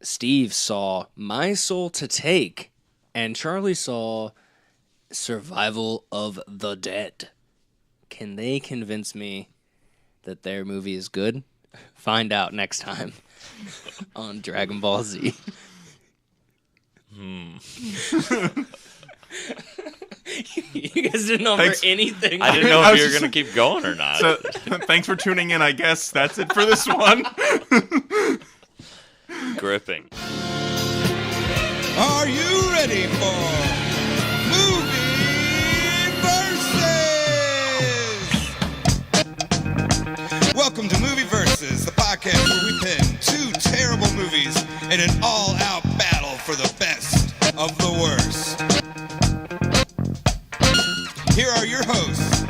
Steve saw My Soul to Take, and Charlie saw Survival of the Dead. Can they convince me that their movie is good? Find out next time on Dragon Ball Z. You guys didn't offer anything. I didn't know if you were going to keep going or not. So, thanks for tuning in. I guess that's it for this one. Gripping. Are you ready for Movie Versus? Welcome to Movie Versus, the podcast where we pin two terrible movies in an all-out battle for the best of the worst. Here are your hosts,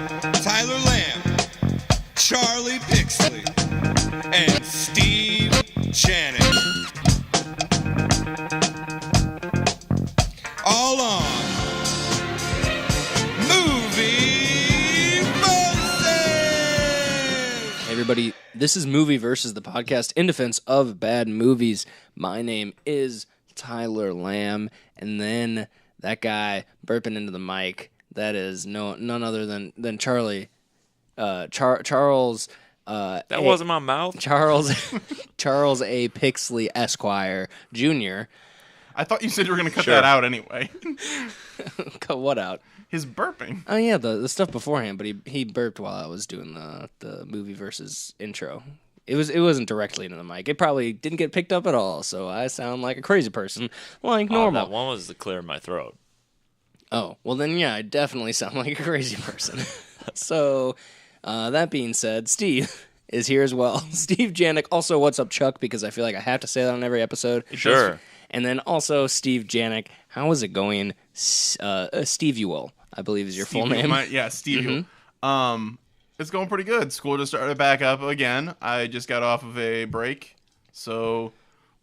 Tyler Lamb, Charlie Pixley, and Steve Channing. All on Movie Versus! Hey everybody, this is Movie Versus, the podcast in defense of bad movies. My name is Tyler Lamb, and then that guy burping into the mic, that is none other than Charlie. Charles. That wasn't my mouth. Charles A. Pixley Esquire Jr. I thought you said you were going to cut that out anyway. Cut what out? His burping. Oh yeah, the stuff beforehand, but he burped while I was doing the Movie Versus intro. It wasn't directly into the mic. It probably didn't get picked up at all, so I sound like a crazy person, like normal. That one was to clear my throat. Oh, well then, yeah, I definitely sound like a crazy person. So, that being said, Steve is here as well. Steve Janik, also what's up, Chuck, because I feel like I have to say that on every episode. Sure. And then also Steve Janik, how is it going? Steve Ewell, I believe is your full name. Steve Ewell. It's going pretty good. School just started back up again. I just got off of a break, so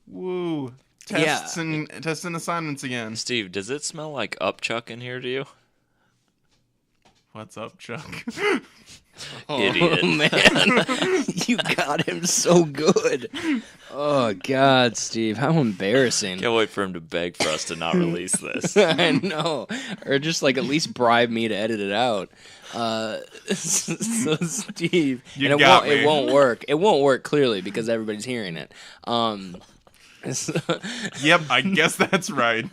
woo. Tests and assignments again. Steve, does it smell like Upchuck in here to you? What's up, Chuck? Idiot. Man, you got him so good. Oh, God, Steve, how embarrassing. Can't wait for him to beg for us to not release this. I know. Or just, at least bribe me to edit it out. So, Steve, it won't work. It won't work, clearly, because everybody's hearing it. Yep, I guess that's right.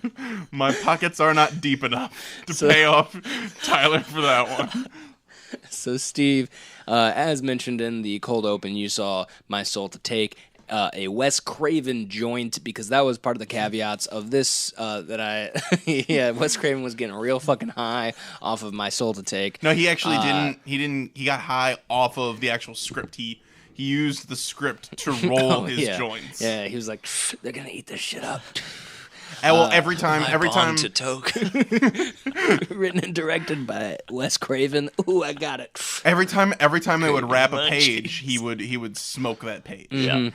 My pockets are not deep enough to pay off Tyler for that one. So, Steve, as mentioned in the cold open, you saw My Soul to Take, a Wes Craven joint, because that was part of the caveats of this, Wes Craven was getting real fucking high off of My Soul to Take. No, he actually didn't. He got high off of the actual script. He used the script to roll his joints. Yeah, he was like, they're gonna eat this shit up. Every time to Toke. Written and directed by Wes Craven. Ooh, I got it. Every time they would wrap a page, he would smoke that page. Yeah.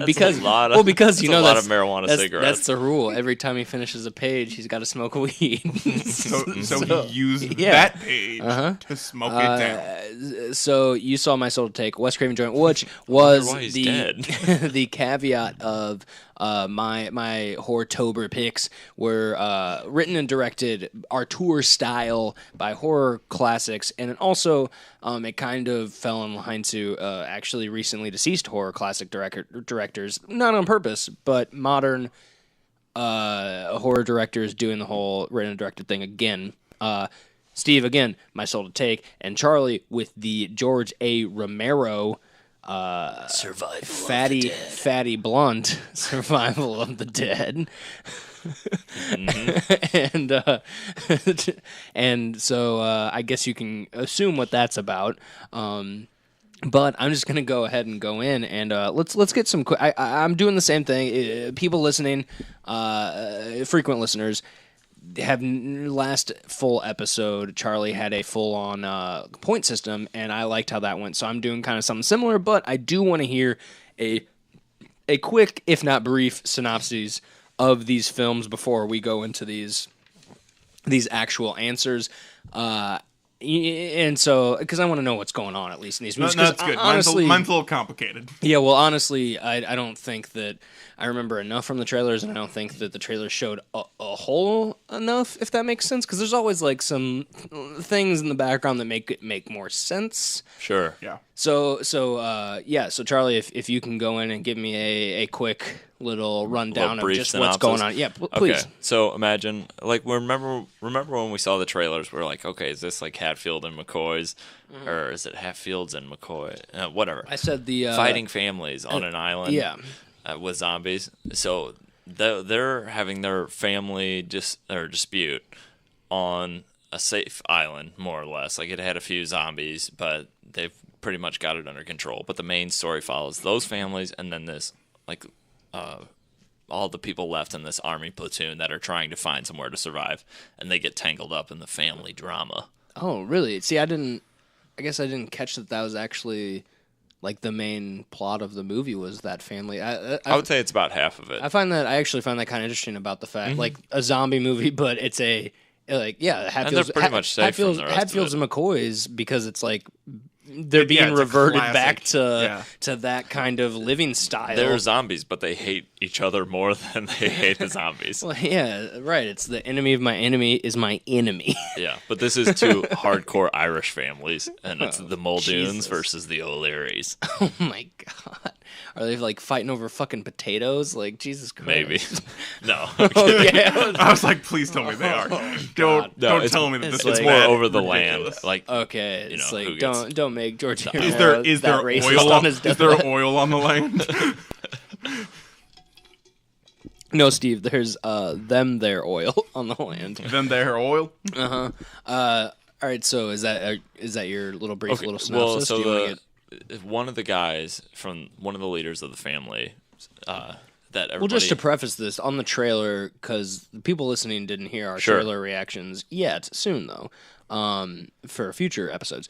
Because a lot of marijuana cigarettes. That's the rule. Every time he finishes a page, he's got to smoke a weed. so he used that page to smoke it down. So you saw My Soul to Take, Wes Craven joint, which was dead. the caveat of my Horrortober picks were written and directed auteur style by horror classics, and it also it kind of fell in line to actually recently deceased horror classic directors, not on purpose, but modern horror directors doing the whole written and directed thing again. Steve, again, My Soul to Take, and Charlie with the George A. Romero fatty blunt Survival of the Dead. And so I guess you can assume what that's about. But I'm just gonna go ahead and go in and let's get some. I'm doing the same thing. People listening, frequent listeners, have last full episode, Charlie had a full-on point system, and I liked how that went. So I'm doing kind of something similar, but I do want to hear a quick, if not brief, synopses of these films before we go into these actual answers. And so, because I want to know what's going on at least in these movies. No, that's good. Honestly, mine's a little complicated. Yeah, well, honestly, I don't think that I remember enough from the trailers, and I don't think that the trailers showed a whole enough, if that makes sense. Because there's always like some things in the background that make it make more sense. Sure. Yeah. So Charlie, if you can go in and give me a quick little rundown of just synopsis. what's going on. Yeah, please. Okay. So imagine, like, remember when we saw the trailers, we were like, okay, is this like Hatfield and McCoy's, or is it Hatfields and McCoy? Whatever. I said the fighting families on an island. Yeah. With zombies. So they're having their family dispute on a safe island, more or less. Like, it had a few zombies, but they've pretty much got it under control. But the main story follows those families, and then this, like, all the people left in this army platoon that are trying to find somewhere to survive, and they get tangled up in the family drama. Oh, really? See, I guess I didn't catch that was actually like the main plot of the movie was that family. I would say it's about half of it. I actually find that kind of interesting about the fact, like a zombie movie, but it's Hatfields, pretty much safe from the rest of Hatfields it. and McCoys, because it's like they're being reverted back to that kind of living style. They're zombies, but they hate each other more than they hate the zombies. Well, yeah, right. It's the enemy of my enemy is my enemy. Yeah, but this is two hardcore Irish families, and it's the Muldoons Jesus. versus the O'Learys. Oh my god. Are they like fighting over fucking potatoes? Like, Jesus Christ. Maybe. No. Okay. I was like, please tell me they are. Don't tell me that this It's is more bad. over the Ridiculous. land. Like, Okay, it's who like gets- don't make George Is there racist oil? on his Is there deathbed. oil on the land? No, Steve. There's their oil on the land. Then there oil. All right. So is that your little brief little well, synopsis? so Do you wanna one of the guys from one of the leaders of the family that everybody... Well, just to preface this, on the trailer, because people listening didn't hear our Sure. trailer reactions yet, soon though, for future episodes.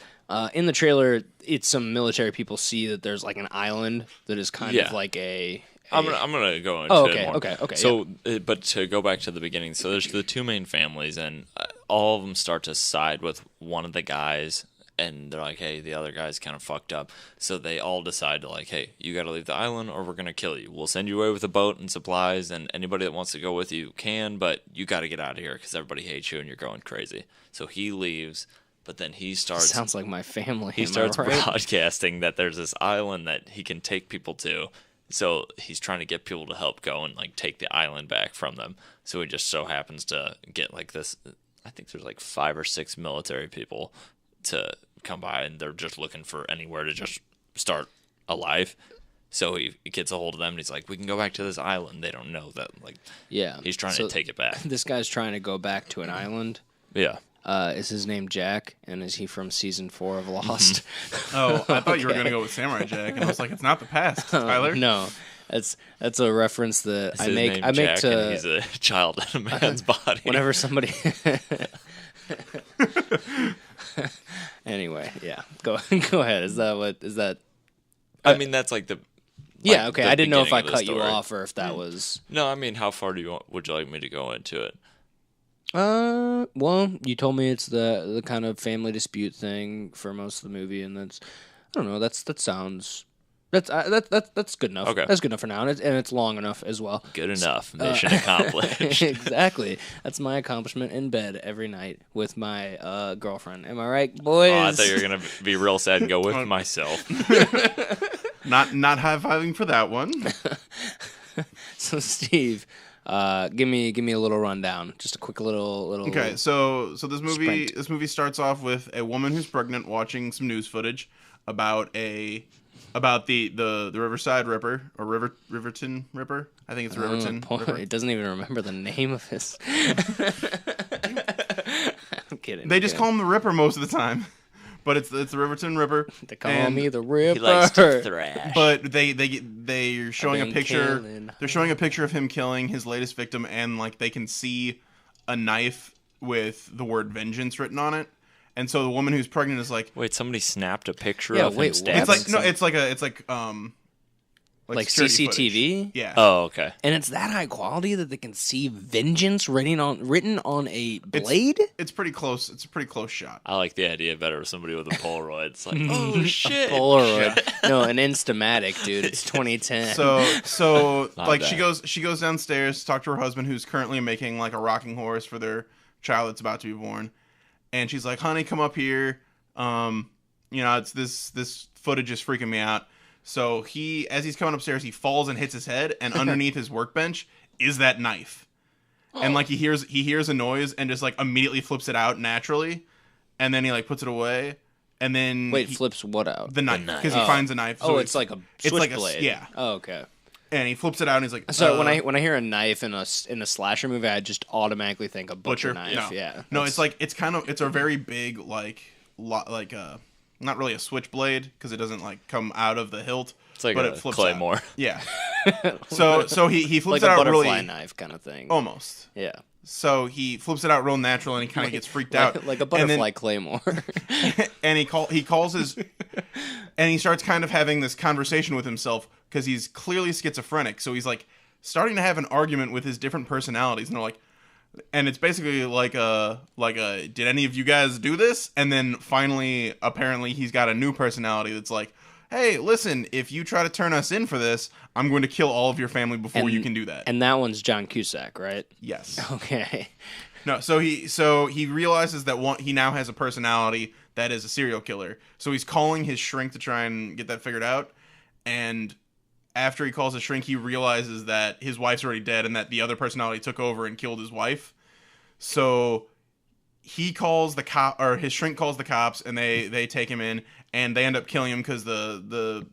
In the trailer, it's some military people see that there's like an island that is kind of like a... I'm gonna go into Oh, it okay, more. okay. So, but to go back to the beginning, so there's the two main families, and all of them start to side with one of the guys, and they're like, "Hey, the other guy's kind of fucked up." So they all decide to like, "Hey, you got to leave the island, or we're gonna kill you. We'll send you away with a boat and supplies, and anybody that wants to go with you can, but you got to get out of here because everybody hates you and you're going crazy." So he leaves. But then he starts... Sounds like my family. He starts broadcasting that there's this island that he can take people to. So he's trying to get people to help go and like take the island back from them. So he just so happens to get like this. I think there's like 5 or 6 military people to come by, and they're just looking for anywhere to just start a life. So he gets a hold of them, and he's like, "We can go back to this island." They don't know that, like, Yeah. he's trying to take it back. This guy's trying to go back to an island. Yeah. Is his name Jack, and is he from season 4 of Lost? Oh, I thought you were gonna go with Samurai Jack, and I was like, it's not the past, Tyler. No, that's a reference that Is I his make. name I make Jack, to and he's a child in a man's body. whenever somebody. Anyway, yeah, go ahead. Is that? I mean, that's like the... Yeah, okay. the I didn't know if I beginning of the cut you story. off or if that was. No, I mean, how far would you like me to go into it? Well, you told me it's the kind of family dispute thing for most of the movie, and that's, I don't know. That sounds. That's good enough. Okay. That's good enough for now, and it's long enough as well. Good enough. Mission accomplished. Exactly. That's my accomplishment in bed every night with my girlfriend. Am I right, boys? Oh, I thought you were gonna be real sad and go with myself. Not high-fiving for that one. So, Steve, give me a little rundown. Just a quick little. Okay, so this movie Sprint. starts off with a woman who's pregnant watching some news footage about the Riverside Ripper or Riverton Ripper. I think it's Riverton Ripper. It doesn't even remember the name of his. I'm kidding. They just call him the Ripper most of the time, but it's the Riverton Ripper. They call me the Ripper. He likes to thrash. But they're showing a been picture. killing. They're showing a picture of him killing his latest victim, and like they can see a knife with the word vengeance written on it. And so the woman who's pregnant is like, Wait, somebody snapped a picture Yeah, of wait, him what? stabbing. it's like no, That's- Like security CCTV? footage. Yeah. Oh, okay. And it's that high quality that they can see vengeance written on a blade? It's pretty close. It's a pretty close shot. I like the idea better with somebody with a Polaroid. It's like, oh shit. Polaroid. No, an Instamatic, dude. It's 2010. So like bad. she goes downstairs to talk to her husband, who's currently making like a rocking horse for their child that's about to be born, and she's like, "Honey, come up here. It's this footage is freaking me out." So as he's coming upstairs, he falls and hits his head, and underneath his workbench is that knife. And like he hears a noise and just like immediately flips it out naturally, and then he like puts it away, and then flips what out? the knife, because he finds a knife. So it's like a switchblade. blade. Yeah. Oh, okay. And he flips it out, and he's like, So when I hear a knife in a slasher movie, I just automatically think a butcher knife. No. Yeah. No, it's a very big not really a switchblade because it doesn't like come out of the hilt. It's like but a it flips claymore. Out. Yeah. So he flips like it a out butterfly really knife kind of thing. almost. Yeah. So he flips it out real natural, and he kind of gets freaked out, like a butterfly claymore. and he calls his, and he starts kind of having this conversation with himself because he's clearly schizophrenic. So he's like starting to have an argument with his different personalities, and they're like, and it's basically like a did any of you guys do this? And then finally, apparently, he's got a new personality that's like, hey, listen, if you try to turn us in for this, I'm going to kill all of your family before you can do that. And that one's John Cusack, right? Yes. Okay. No, so he realizes that he now has a personality that is a serial killer. So he's calling his shrink to try and get that figured out. And after he calls his shrink, he realizes that his wife's already dead and that the other personality took over and killed his wife. So he calls the cop, or his shrink calls the cops, and they take him in, and they end up killing him because the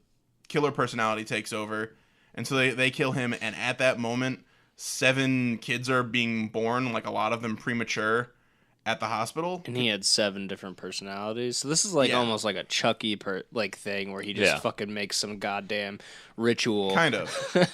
killer personality takes over. And so they kill him, and at that moment, 7 kids are being born, like a lot of them premature, at the hospital. And he had 7 different personalities. So this is like almost like a Chucky thing where he just fucking makes some goddamn ritual. Kind of.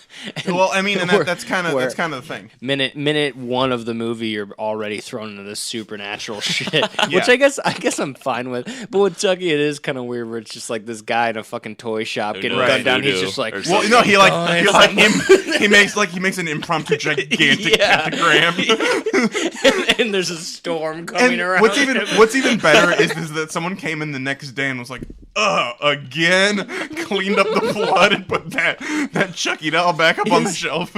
Well, I mean, and that's kind of the thing. Minute 1 of the movie, you're already thrown into this supernatural shit, which I guess I'm fine with. But with Chucky, it is kind of weird where it's just like this guy in a fucking toy shop getting gunned down. He's just like, well, no, he makes an impromptu gigantic pentagram, and there's a storm coming around. What's even better is that someone came in the next day and was like, again, cleaned up the blood and put that Chucky doll back up on the shelf.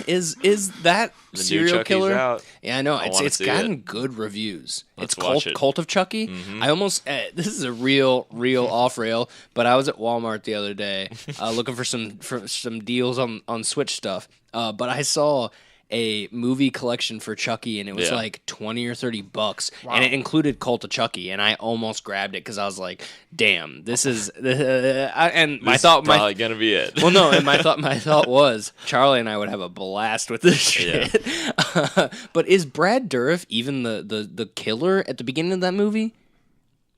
Is that The serial new Chucky's killer? out. Yeah, I know. I It's wanna see gotten it. good reviews. Let's It's watch it. Cult of Chucky. I almost this is a real off rail, but I was at Walmart the other day looking for some deals on Switch stuff. But I saw a movie collection for Chucky, and it was like $20 or $30, and it included Cult of Chucky, and I almost grabbed it because I was like, "Damn, this is." Probably gonna be it. Well, no, and my thought was Charlie and I would have a blast with this shit. But is Brad Dourif even the killer at the beginning of that movie?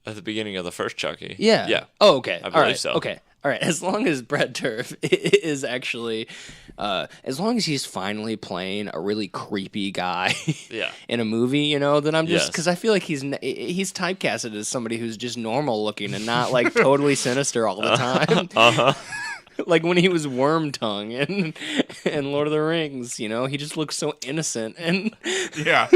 At the beginning of the first Chucky. Yeah. Yeah. Oh, okay. I believe so. Okay. All right. As long as Brad Dourif is actually, as long as he's finally playing a really creepy guy in a movie, then I'm just, because I feel like he's typecasted as somebody who's just normal looking and not like totally sinister all the time. Like when he was Wormtongue and Lord of the Rings, he just looks so innocent and Yeah.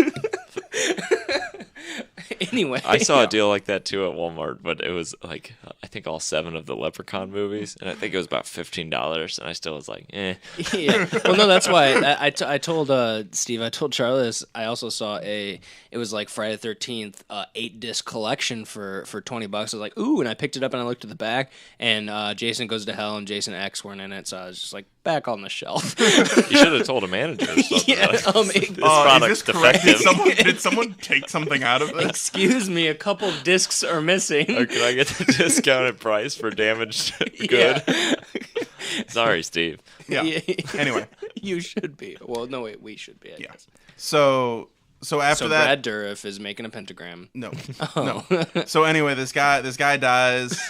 Anyway, I saw a deal like that too at Walmart, but it was like I think all 7 of the Leprechaun movies, and I think it was about $15, and I still was like, eh. Yeah. Well, no, that's why I told Steve, I told Charlie this. I also saw it was like Friday the 13th 8-disc collection for $20. I was like, ooh, and I picked it up and I looked at the back, and Jason Goes to Hell and Jason X weren't in it, so I was just like, back on the shelf. You should have told a manager or something. Yeah, like, this Is product's this correct? defective. Did someone take something out of this? Excuse me, a couple discs are missing. Or can I get the discounted price for damaged good? Yeah. Sorry, Steve. Yeah. Anyway. You should be. Well, no, wait, we should be, I guess. So after So that, Brad Dourif is making a pentagram. no. So anyway, this guy dies.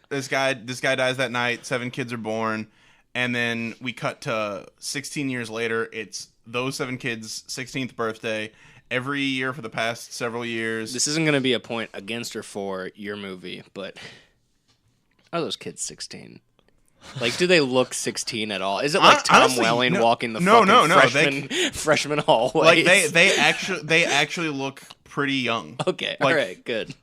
This guy dies that night. 7 kids are born, and then we cut to 16 years later. It's those 7 kids' 16th birthday. Every year for the past several years. This isn't going to be a point against or for your movie, but are those kids 16? Like, do they look 16 at all? Is it like Tom Honestly, Welling no. walking the No, fucking no, freshman hallway? Like they actually look pretty young. Okay, Like, all right, good.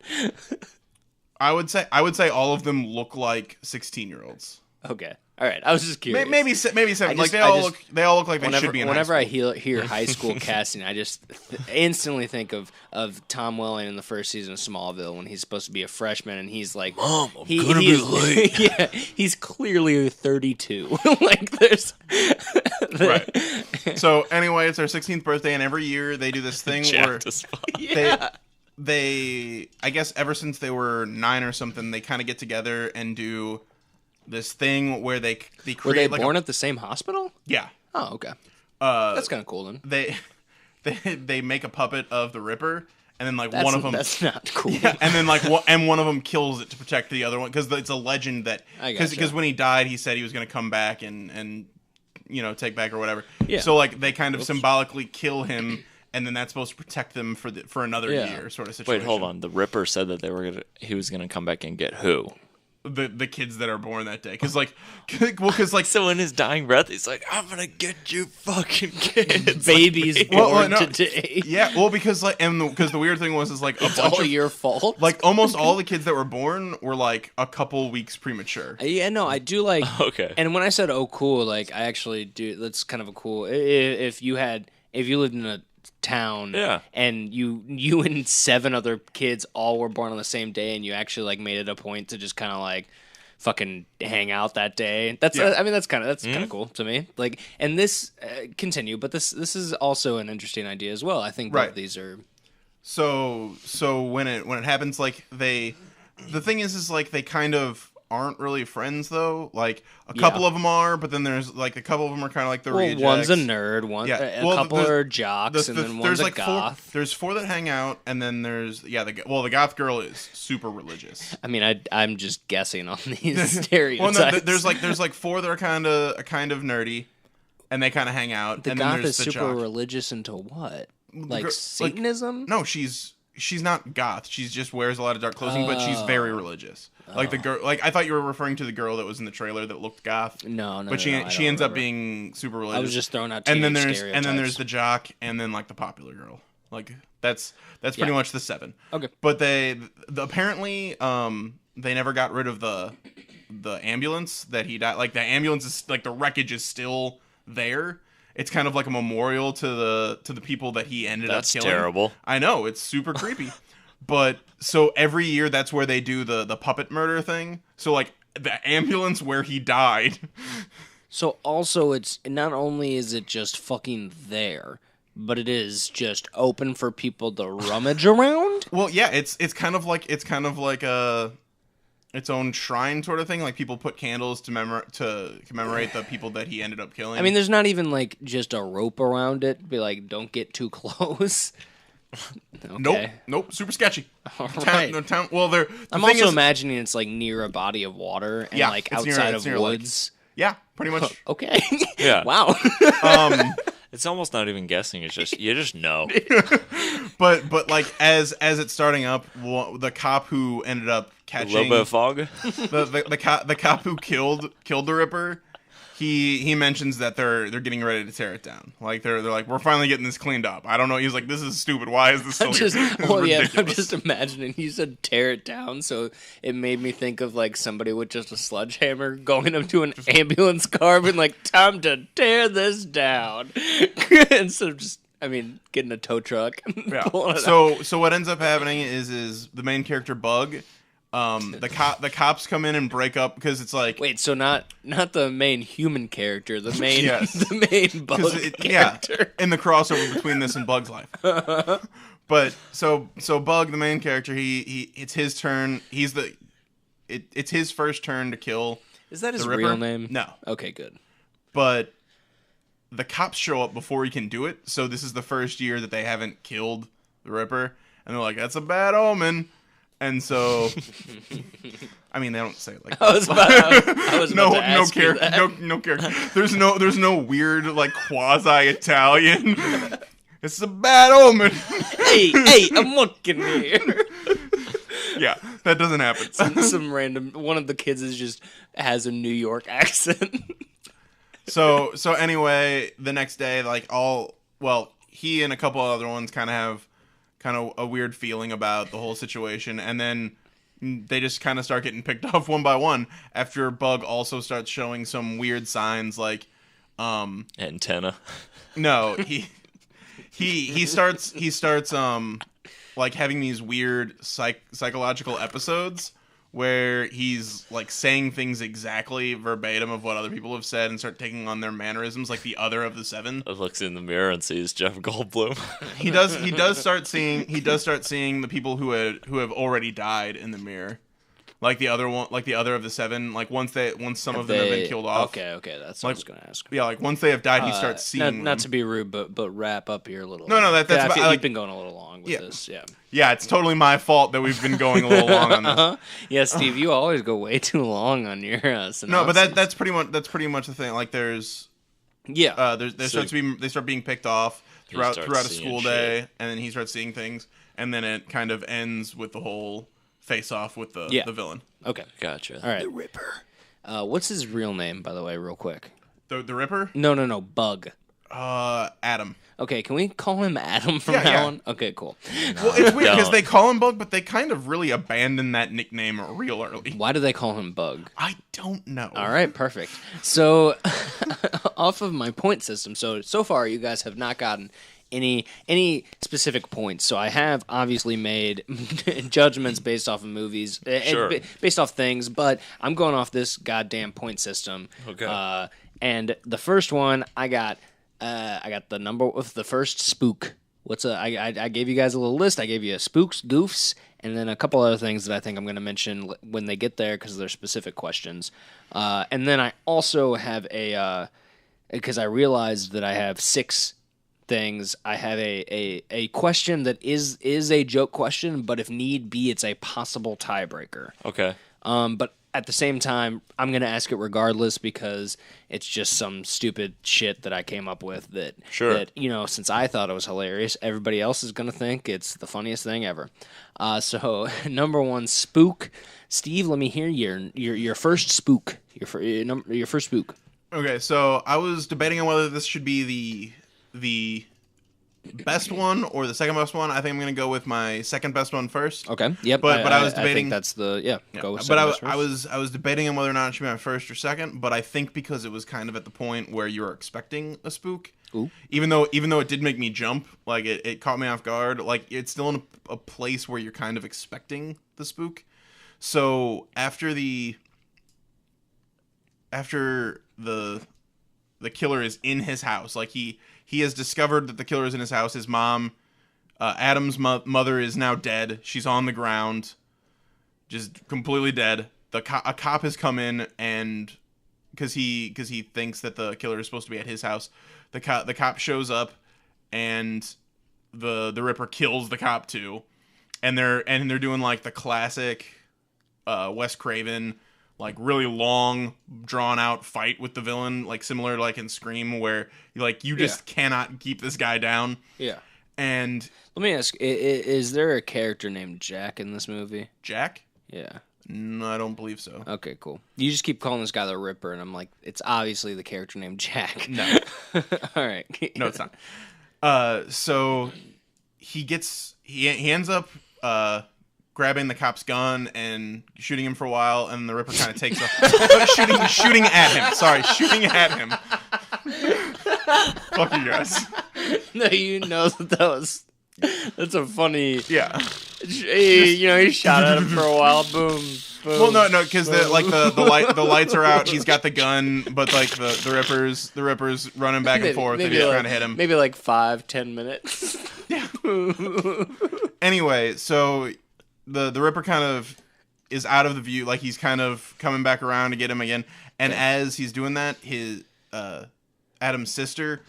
I would say all of them look like 16-year-olds. Okay, all right. I was just curious. Maybe 7. Like they all look like they should be in whenever high I school. hear high school casting, I just instantly think of Tom Welling in the first season of Smallville when he's supposed to be a freshman and he's like, Mom, I'm gonna be late. Yeah, he's clearly 32. Like there's Right. So anyway, it's their 16th birthday, and every year they do this thing where Jacked as fuck. they I guess ever since they were 9 or something, they kind of get together and do this thing where they create Were they like born at the same hospital? yeah. Oh, okay. That's kind of cool then. They make a puppet of the Ripper, and then like That's, one of them that's not cool. yeah, and then like and one of them kills it to protect the other one because it's a legend that I gotcha. because when he died he said he was going to come back and take back or whatever. Yeah. So like they kind of symbolically kill him, and then that's supposed to protect them for another Yeah. year sort of situation. Wait, hold on. The Ripper said that he was gonna come back and get who? The kids that are born that day, because like So in his dying breath, he's like, "I'm gonna get you, fucking kids." Babies Well, born no. today. yeah, well because like because the weird thing was like a It's bunch all of your fault. like almost all the kids that were born were like a couple weeks premature. Yeah, no, I do like. Okay. And when I said "oh cool," like I actually do. That's kind of a cool. If you lived in a town, Yeah. and you and 7 other kids all were born on the same day, and you actually like made it a point to just kind of like fucking hang out that day. That's Yeah. I mean that's kind of cool to me. Like, and this continue, but this is also an interesting idea as well. I think both Right. of these are. So when it happens, like the thing is like they kind of aren't really friends though. Like a couple of them are, but then there's like a couple of them are kind of like the Well, rejects. one's a nerd, a Well, couple are jocks, and then one's there's a like goth. there's 4 that hang out, and then there's the goth girl is super religious. I mean, I'm just guessing on these Well, stereotypes. no, there's like 4 that are kind of nerdy, and they kind of hang out. The and goth then there's is the super jock. religious into what? Like gir- Satanism? No, she's not goth. She just wears a lot of dark clothing, but she's very religious. Like the girl, like I thought you were referring to the girl that was in the trailer that looked goth. No, But she I don't ends up remember. being super religious. I was just throwing out and then teenage there's stereotypes. the jock, and then like the popular girl. Like that's pretty Yeah. much the 7. Okay. But apparently they never got rid of the ambulance that he died. Like the ambulance is like the wreckage is still there. It's kind of like a memorial to the people that he ended That's up killing. terrible. I know, it's super creepy. But so every year that's where they do the puppet murder thing. So like the ambulance where he died. So also, it's not only is it just fucking there, but it is just open for people to rummage around. Well, yeah, it's kind of like its own shrine sort of thing. Like people put candles to commemorate the people that he ended up killing. I mean, there's not even like just a rope around it. Be like, don't get too close. Okay. Nope, super sketchy. All Town, right. well, the I'm thing also is, imagining it's like near a body of water and Yeah, like it's near- outside it's of near a lake. woods. yeah, pretty much. Okay. Yeah. Wow. It's almost not even guessing. It's just you just know. But like as it's starting up, the cop who ended up A catching little bit of fog. the cop who killed the Ripper, he mentions that they're getting ready to tear it down. Like they're like, we're finally getting this cleaned up. I don't know. He's like, this is stupid. Why is this still here? This is I'm ridiculous. just imagining you said tear it down, so it made me think of like somebody with just a sledgehammer going up to an ambulance car and like, time to tear this down. Instead of just, getting a tow truck. And Yeah. pulling it out. So what ends up happening is the main character Bug, the cops come in and break up because it's like Wait, so not the main human character, the main Yes. the main bug 'cause character. in the crossover between this and Bug's life. But so Bug, the main character, he it's his turn. It's his first turn to kill. Is that his the Ripper. real name? No, Okay, good. but the cops show up before he can do it. So this is the first year that they haven't killed the Ripper, and they're like, "That's a bad omen." And so, I mean, they don't say it like I was about no to ask you character, that. no character. There's no weird like quasi Italian. It's a bad omen. Hey, I'm looking here. Yeah, that doesn't happen. Some random one of the kids has a New York accent. So anyway, the next day, like he and a couple other ones kind of have a weird feeling about the whole situation, and then they just kind of start getting picked off one by one after Bug also starts showing some weird signs like antenna. No, he starts like having these weird psychological episodes where he's like saying things exactly verbatim of what other people have said and start taking on their mannerisms, like the other of the seven. Looks in the mirror and sees Jeff Goldblum. He does start seeing the people who have already died in the mirror. Like the other of the seven, like once some of them have been killed off. Okay, that's what I was gonna ask. Yeah, like once they have died, he starts seeing them. Not to be rude, but wrap up your little. No, that's I about, feel like, you've been going a little long with this. Yeah. Yeah, it's totally my fault that we've been going a little long on this. Yeah, Steve, you always go way too long on your synopsis. No, but that's pretty much the thing. Like they start being picked off throughout a school day, and then he starts seeing things, and then it kind of ends with the whole face off with the villain. Okay, gotcha. All right, the Ripper. What's his real name, by the way, real quick? The Ripper? No, Bug. Adam. Okay, can we call him Adam from now on? Okay, cool. Well, it's weird because they call him Bug, but they kind of really abandon that nickname real early. Why do they call him Bug? I don't know. All right, perfect. So, off of my point system, so far you guys have not gotten any specific points. So I have obviously made judgments based off of movies, based off things, but I'm going off this goddamn point system. Okay. And the first one I got the number with the first spook. I gave you guys a little list. I gave you spooks, goofs, and then a couple other things that I think I'm going to mention when they get there because they're specific questions. And then I also have because I realized that I have 6 things. I have a question that is a joke question, but if need be, it's a possible tiebreaker. Okay. But at the same time, I'm going to ask it regardless because it's just some stupid shit that I came up with that, since I thought it was hilarious, everybody else is going to think it's the funniest thing ever. So, number 1, spook. Steve, let me hear your first spook. Your first spook. Okay, so I was debating on whether this should be the best one or the second best one. I think I'm going to go with my second best one first. Okay. Yep. But I was debating. I think that's go with. But I was debating on whether or not it should be my first or second. But I think because it was kind of at the point where you were expecting a spook. Ooh. Even though it did make me jump, like it caught me off guard. Like it's still in a place where you're kind of expecting the spook. So after the killer is in his house, like he has discovered that the killer is in his house. His mom, Adam's mother, is now dead. She's on the ground, just completely dead. A cop has come in, and because he thinks that the killer is supposed to be at his house, the cop shows up, and the Ripper kills the cop too, and they're doing like the classic Wes Craven, like really long, drawn out fight with the villain, like similar to like in Scream, where like you just cannot keep this guy down. Yeah. And let me ask: is there a character named Jack in this movie? Jack? Yeah. No, I don't believe so. Okay, cool. You just keep calling this guy the Ripper, and I'm like, it's obviously the character named Jack. No. All right. No, it's not. So he ends up grabbing the cop's gun and shooting him for a while, and the Ripper kind of takes off. shooting at him. Sorry, shooting at him. Fuck you guys. No, you know that's a funny. Yeah. He shot at him for a while. Boom. Well, no, because the lights are out. He's got the gun, but like the Ripper's running back and forth, and he's trying to hit him. Maybe like 5-10 minutes. Yeah. Anyway, so the Ripper kind of is out of the view, like he's kind of coming back around to get him again. And as he's doing that, his Adam's sister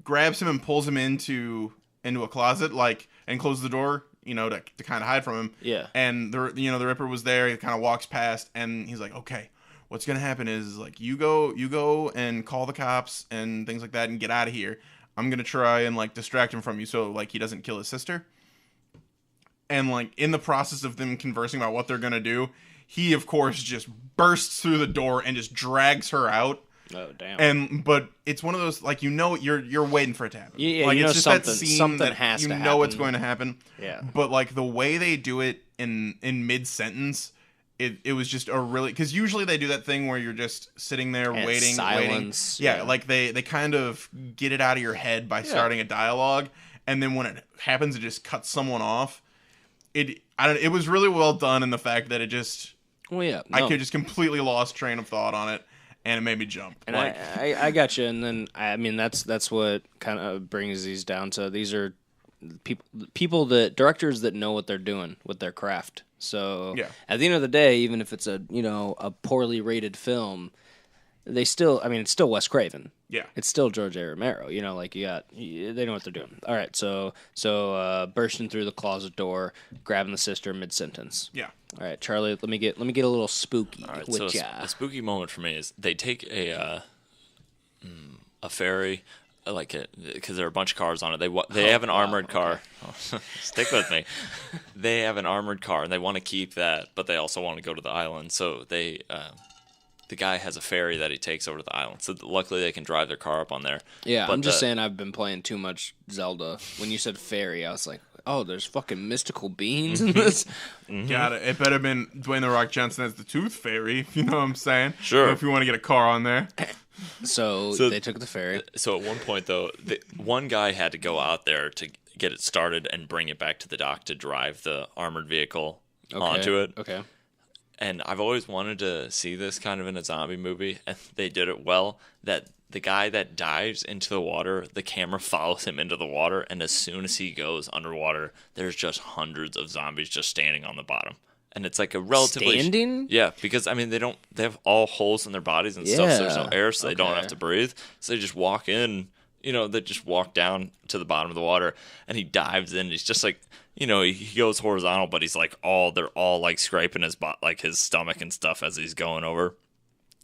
grabs him and pulls him into a closet, like, and closes the door, to kind of hide from him. Yeah. And the Ripper was there. He kind of walks past, and he's like, okay, what's gonna happen is like you go and call the cops and things like that and get out of here. I'm gonna try and like distract him from you so like he doesn't kill his sister. and like in the process of them conversing about what they're gonna do, he of course just bursts through the door and just drags her out. Oh damn! But it's one of those like you're waiting for it to happen. Yeah, like you it's know just something that scene something that has you to know happen. what's going to happen. Yeah. But like the way they do it in mid sentence, it was just a really, because usually they do that thing where you're just sitting there And waiting. silence. Yeah, like they kind of get it out of your head by starting a dialogue, and then when it happens, it just cuts someone off. It was really well done in the fact that it just. Well, yeah. I no. could just completely lost train of thought on it, and it made me jump. And like, I got you. And then I mean that's what kind of brings these down to these are people that directors that know what they're doing with their craft. So at the end of the day, even if it's a poorly rated film, they still it's still Wes Craven. Yeah, it's still George A. Romero. They know what they're doing. All right, so bursting through the closet door, grabbing the sister mid sentence. Yeah. All right, Charlie, let me get a little spooky All right, with so ya. a spooky moment for me is they take a ferry, because there are a bunch of cars on it. They have an armored car. Oh, stick with me. They have an armored car, and they want to keep that, but they also want to go to the island. So the guy has a ferry that he takes over to the island. So luckily they can drive their car up on there. Yeah, but I'm just saying I've been playing too much Zelda. When you said fairy, I was like, oh, there's fucking mystical beings in this. Got it. It better have been Dwayne The Rock Johnson as the Tooth Fairy, if you know what I'm saying. Sure. Or if you want to get a car on there. So they took the ferry. So at one point, though, one guy had to go out there to get it started and bring it back to the dock to drive the armored vehicle onto it. Okay. And I've always wanted to see this kind of in a zombie movie, and they did it well, that the guy that dives into the water, the camera follows him into the water, and as soon as he goes underwater, there's just hundreds of zombies just standing on the bottom. And it's like a relatively... Standing? Yeah, because, they have all holes in their bodies and stuff, so there's no air, so they don't have to breathe. So they just walk in, they just walk down to the bottom of the water, and he dives in, he's just like... he goes horizontal, but he's like they're all like scraping his his stomach and stuff as he's going over.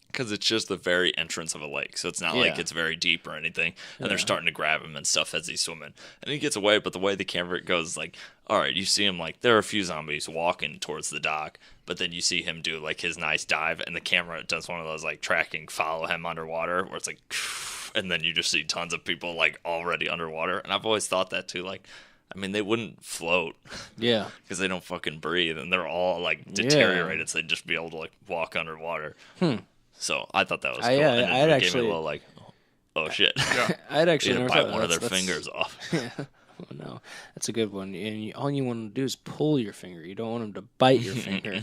Because it's just the very entrance of a lake. So it's not like it's very deep or anything. And they're starting to grab him and stuff as he's swimming. And he gets away, but the way the camera goes, all right, you see him there are a few zombies walking towards the dock. But then you see him do his nice dive. And the camera does one of those tracking, follow him underwater. Where it's and then you just see tons of people already underwater. And I've always thought that too. They wouldn't float. Yeah. Because they don't fucking breathe. And they're all deteriorated. So they'd just be able to walk underwater. So I thought that was cool. And I'd it actually gave me a little oh shit. Yeah. I'd actually Either never bite thought one of their that's- fingers off. Yeah. Oh, no, that's a good one. And all you want to do is pull your finger. You don't want them to bite your finger.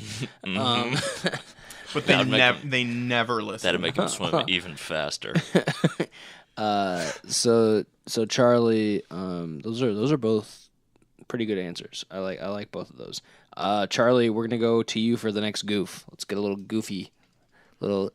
But they never listen. That'd make them swim even faster. So Charlie, those are both pretty good answers. I like both of those. Charlie, we're gonna go to you for the next goof. Let's get a little goofy, little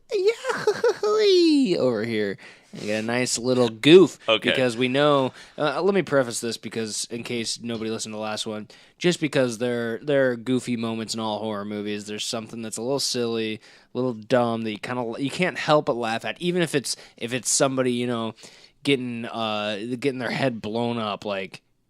over here. And get a nice little goof. Okay. Because we know. Let me preface this because in case nobody listened to the last one, just because there are goofy moments in all horror movies, there's something that's a little silly, a little dumb that you can't help but laugh at, even if it's somebody getting their head blown up.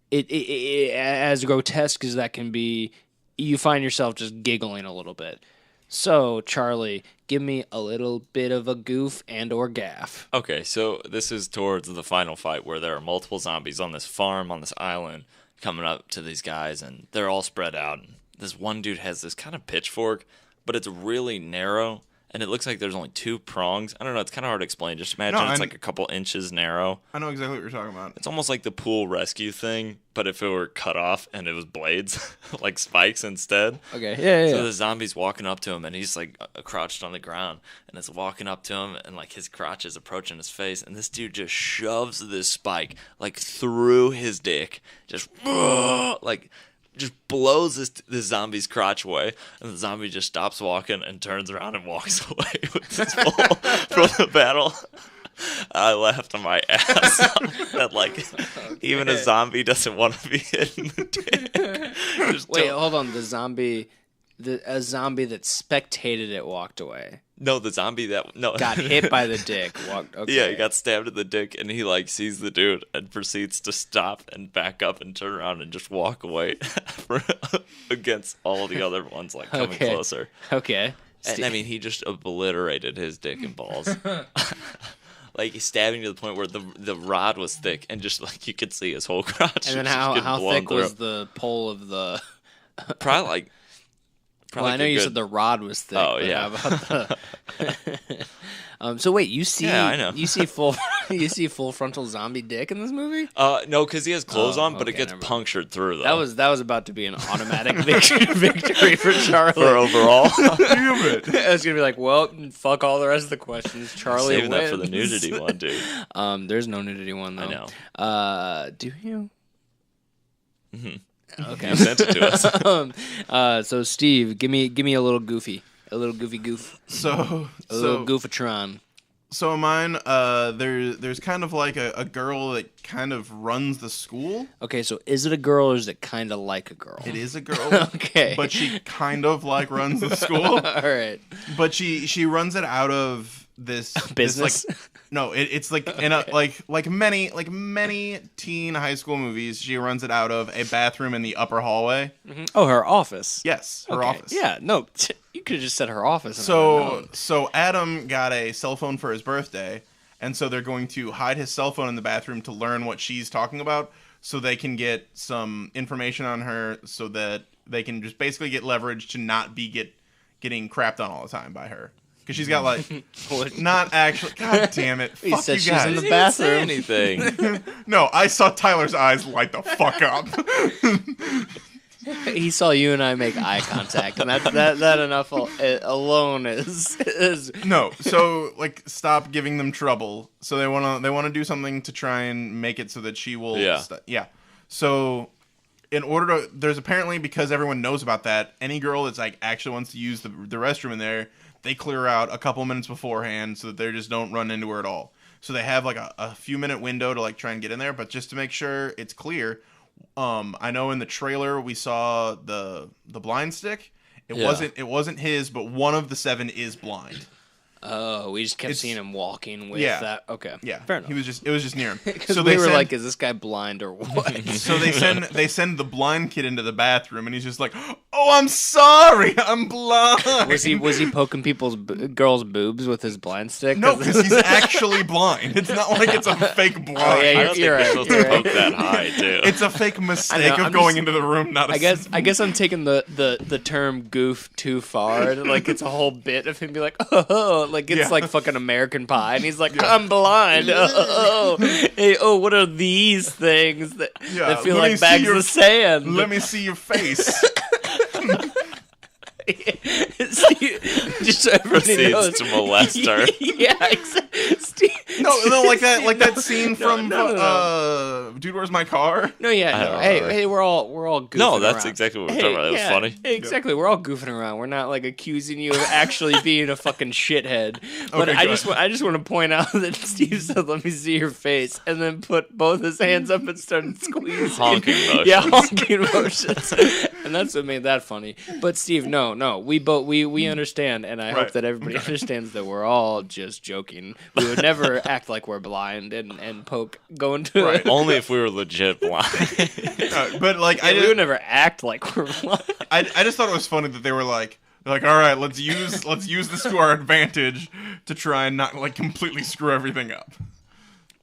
It as grotesque as that can be, you find yourself just giggling a little bit. So, Charlie, give me a little bit of a goof and or gaff. Okay, so this is towards the final fight where there are multiple zombies on this farm, on this island, coming up to these guys, and they're all spread out. And this one dude has this kind of pitchfork, but it's really narrow, and it looks like there's only two prongs. I don't know, it's kind of hard to explain. Just imagine it's a couple inches narrow. I know exactly what you're talking about. It's almost like the pool rescue thing, but if it were cut off and it was blades, like spikes instead. Okay, yeah. So the zombie's walking up to him, and he's crouched on the ground, and it's walking up to him, and his crotch is approaching his face, and this dude just shoves this spike through his dick, just blows this zombie's crotch away, and the zombie just stops walking and turns around and walks away with this ball from the battle. I laughed on my ass off that even a zombie doesn't want to be hit in the dick. Wait, hold on. The zombie a zombie that spectated it walked away. No, the zombie Got hit by the dick. Walked. Okay. Yeah, he got stabbed in the dick, and he like sees the dude and proceeds to stop and back up and turn around and just walk away against all the other ones like coming closer. Okay. And I mean, he just obliterated his dick and balls. Like he's stabbing to the point where the rod was thick, and just like you could see his whole crotch. And then how thick was the pole of the? Probably like. Well, I know you said the rod was thick. Oh yeah. How about the... so wait, you see? Yeah, I know. You see full frontal zombie dick in this movie? No, because he has clothes on, but it okay, gets punctured through though. That was about to be an automatic victory for Charlie. For overall. Damn it. I was gonna be like, well, fuck all the rest of the questions. Charlie Saving wins. that for the nudity one, dude. There's no nudity one though. I know. Do you? Mm-hmm. Okay. You sent it to us. So Steve, give me a little goofy goof. So Little goofatron. So mine, there's kind of like a girl that kind of runs the school. Okay, so is it a girl or is it kind of like a girl? It is a girl. Okay. But she kind of like runs the school. All right. But she runs it out of this business. It's like in a like many teen high school movies. She runs it out of a bathroom in the upper hallway. Mm-hmm. Oh, her office. Yes, her Okay. office. Yeah, no, you could have just said her office. And So Adam got a cell phone for his birthday, and so they're going to hide his cell phone in the bathroom to learn what she's talking about, so they can get some information on her, so that they can just basically get leverage to not be getting crapped on all the time by her. Because she's got like not actually. God damn it! He Fuck said you she's guys. in the Didn't even say bathroom. anything. No, I saw Tyler's eyes light the fuck up. He saw you and I make eye contact, and that enough alone is No, so like stop giving them trouble. So they wanna do something to try and make it so that she will. Yeah. Yeah. So in order to, there's apparently, because everyone knows about that, any girl that's like actually wants to use the restroom in there, they clear out a couple minutes beforehand so that they just don't run into her at all. So they have like a few minute window to like try and get in there, but just to make sure it's clear. I know in the trailer we saw the blind stick. It wasn't his, but one of the 7 is blind. Oh, we just kept seeing him walking with that. Okay, Yeah, fair enough. it was just near him. So they were like, "Is this guy blind or what?" So they send the blind kid into the bathroom, and he's just like, "Oh, I'm sorry, I'm blind." Was he poking people's girls' boobs with his blind stick? No, because he's actually blind. It's not like it's a fake blind. Oh, yeah, I don't think you're you're right, supposed you're to poke right. that high, too. It's a fake mistake I'm of going just- into the room. Not a. I guess I'm taking the term goof too far. Like it's a whole bit of him be like, oh, like it's Yeah. like fucking American Pie, and he's like, I'm blind. Oh, hey, what are these things that feel let me like see bags your- of sand? Let me see your face. Just so everybody Proceeds knows. to molest her. Yeah, exactly. Steve, No, like that scene from no. Dude, Where's My Car? No, yeah, I no. don't Hey, know. hey, we're all goofing No, that's around. exactly what we're talking about. That was funny. Exactly, we're all goofing around. We're not like accusing you of actually being a fucking shithead. But Okay, I good. just want to point out that Steve said, "Let me see your face," and then put both his hands up and started squeezing. Honking motions. Yeah, honking motions, and that's what made that funny. But Steve, no, we understand, and I hope Right. that everybody understands that we're all just joking. We would never act like we're blind and go into Right. Only if we were legit blind. But like we would never act like we're blind. I just thought it was funny that they were like, all right, let's use this to our advantage to try and not like completely screw everything up.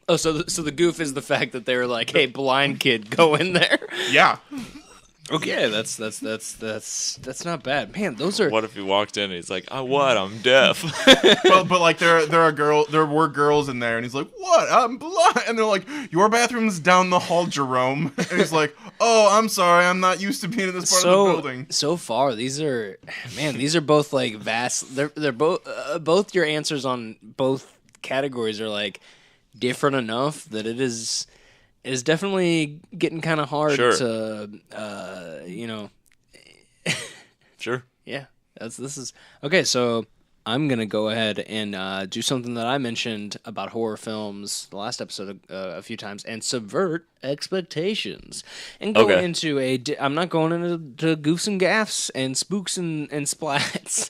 Oh, so the goof is the fact that they were like, "Hey, blind kid, go in there." Yeah. Okay, that's not bad, man. Those are What if he walked in and he's like, "Oh, what? I'm deaf." but like there were girls in there, and he's like, "What? I'm blind." And they're like, "Your bathroom's down the hall, Jerome." And he's like, "Oh, I'm sorry, I'm not used to being in this part of the building." so far. These are both like vast. They're both your answers on both categories are like different enough that it is definitely getting kind of hard Sure. to Sure. yeah. This is okay. So I'm going to go ahead and do something that I mentioned about horror films the last episode a few times and subvert expectations and go into I'm not going into goofs and gaffs and spooks and splats.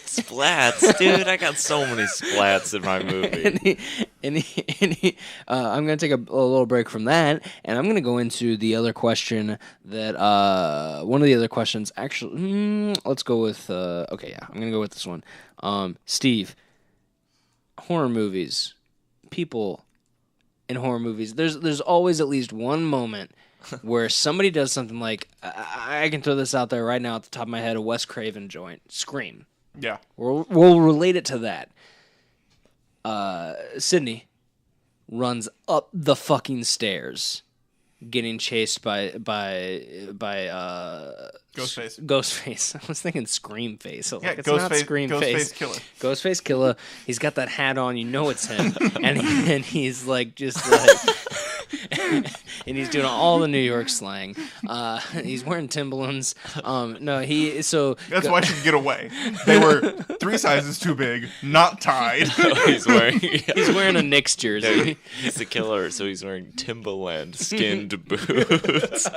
Splats, dude! I got so many splats in my movie. I'm going to take a little break from that, and I'm going to go into the other question that one of the other questions. Actually, let's go with. I'm going to go with this one. Steve, horror movies, people in horror movies. There's always at least one moment where somebody does something like I can throw this out there right now at the top of my head: a Wes Craven joint, Scream. Yeah. We'll relate it to that. Sydney runs up the fucking stairs, getting chased by Ghostface. Ghostface. I was thinking Scream Face. Yeah, it's not Scream Face. Ghostface Killer. Ghostface Killer. He's got that hat on. You know it's him, and he's like just like. And he's doing all the New York slang. He's wearing Timberlands. That's why she could get away. They were 3 sizes too big, not tied. He's wearing a Knicks jersey. Yeah, he's the killer, so he's wearing Timberland skinned boots.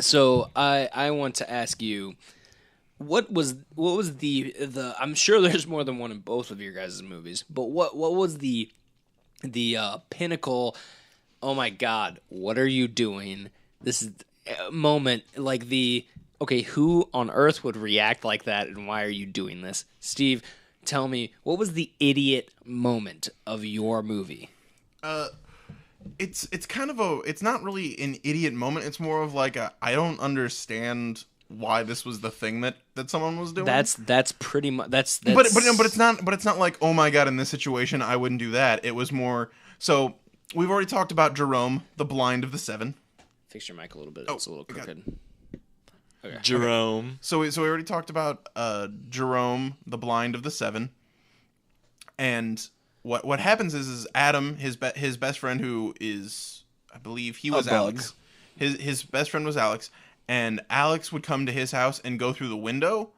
So I want to ask you, what was the I'm sure there's more than one in both of your guys' movies, but what was the pinnacle, oh my god, what are you doing? This is a moment, like who on earth would react like that, and why are you doing this? Steve, tell me, what was the idiot moment of your movie? It's kind of it's not really an idiot moment. It's more of like I don't understand why this was the thing that someone was doing. That's pretty much that's But it's not like, oh my god, in this situation I wouldn't do that. It was more so we've already talked about Jerome, the blind of the 7. Fix your mic a little bit. It's a little crooked. Okay. Jerome. Okay. So we already talked about Jerome, the blind of the 7. And what happens is Adam, his best friend, who is, I believe he was Alex. His best friend was Alex. And Alex would come to his house and go through the window,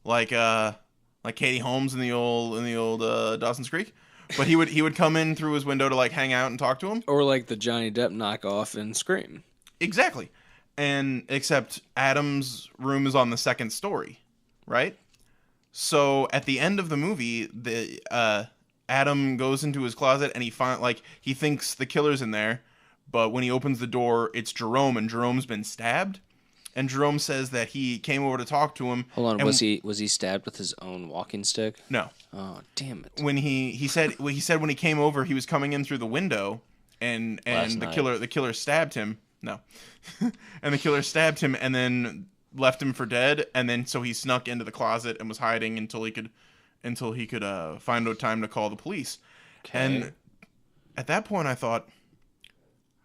like Katie Holmes in the old Dawson's Creek. But he would come in through his window to like hang out and talk to him, or like the Johnny Depp knockoff in Scream. Exactly, and except Adam's room is on the 2nd story, right? So at the end of the movie, Adam goes into his closet and he thinks the killer's in there, but when he opens the door, it's Jerome, and Jerome's been stabbed. And Jerome says that he came over to talk to him. Hold on, was he stabbed with his own walking stick? No. Oh, damn it! When he said when he came over, he was coming in through the window, and the killer stabbed him. No, and the killer stabbed him and then left him for dead. And then so he snuck into the closet and was hiding until he could find a time to call the police. Okay. And at that point, I thought,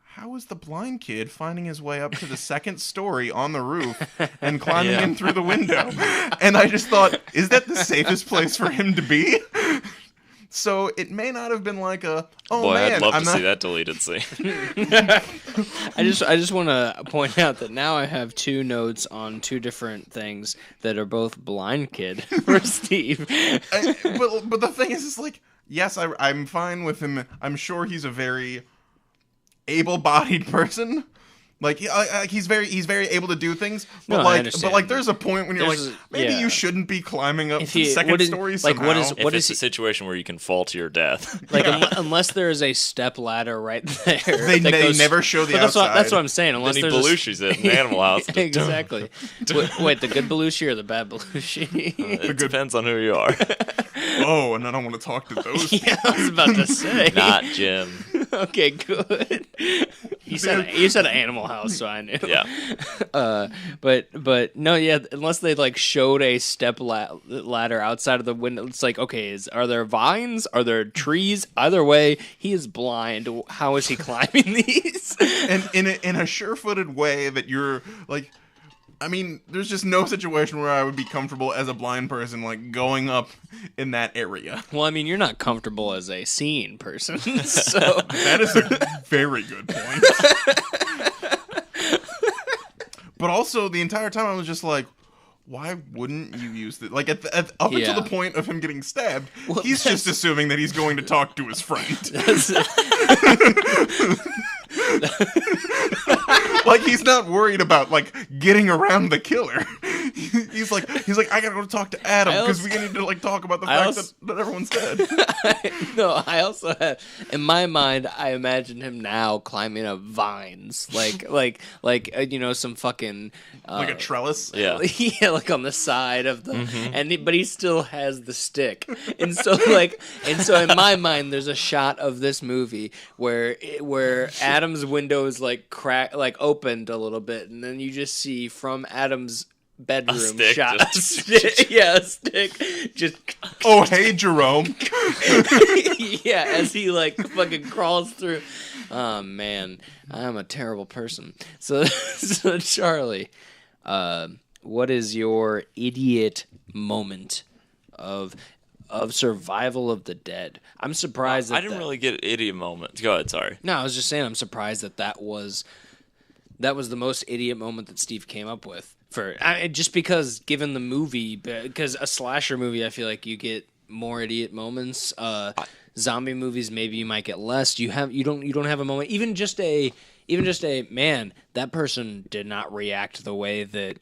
how is the blind kid finding his way up to the 2nd story on the roof and climbing in through the window? And I just thought, is that the safest place for him to be? So it may not have been like I'd love to see that deleted scene. I just want to point out that now I have 2 notes on 2 different things that are both blind kid for Steve. But the thing is, it's like, yes, I'm fine with him. I'm sure he's a very able-bodied person, like he's very able to do things, but there's a point when you're maybe you shouldn't be climbing up the 2nd story somehow. What is a situation where you can fall to your death? Like unless there is a step ladder right there, they never show the outside. That's what I'm saying. Unless then Belushi's in Animal House. Exactly. Wait, the good Belushi or the bad Belushi? It depends on who you are. Oh, and I don't want to talk to those. Yeah, I was about to say. Not Jim. Okay, good. You said Animal House, so I knew. Yeah. But no, yeah. Unless they like showed a step ladder outside of the window, it's like, okay, are there vines? Are there trees? Either way, he is blind. How is he climbing these? And in a sure-footed way that you're like. I mean, there's just no situation where I would be comfortable as a blind person, like, going up in that area. Well, I mean, you're not comfortable as a seeing person, so... That is a very good point. But also, the entire time I was just like, why wouldn't you use it? Like, up until the point of him getting stabbed, he's just assuming that he's going to talk to his friend. Like, he's not worried about, like, getting around the killer. He's like, I gotta go talk to Adam because we need to, like, talk about the fact that everyone's dead. I also have, in my mind, I imagine him now climbing up vines, like some fucking like a trellis. Yeah, like on the side of the, but he still has the stick, and so in my mind, there's a shot of this movie where Adam's window is like opened a little bit, and then you just see from Adam's bedroom a stick, a stick just oh hey Jerome. Yeah, as he like fucking crawls through. Oh man, I'm a terrible person. So Charlie, what is your idiot moment of survival of the dead? I'm surprised I didn't really get an idiot moment. Go ahead, sorry. No, I was just saying I'm surprised that was the most idiot moment that Steve came up with. Just because, given the movie, because a slasher movie, I feel like you get more idiot moments. Zombie movies, maybe you might get less. You don't have a moment. Even just a man, that person did not react the way that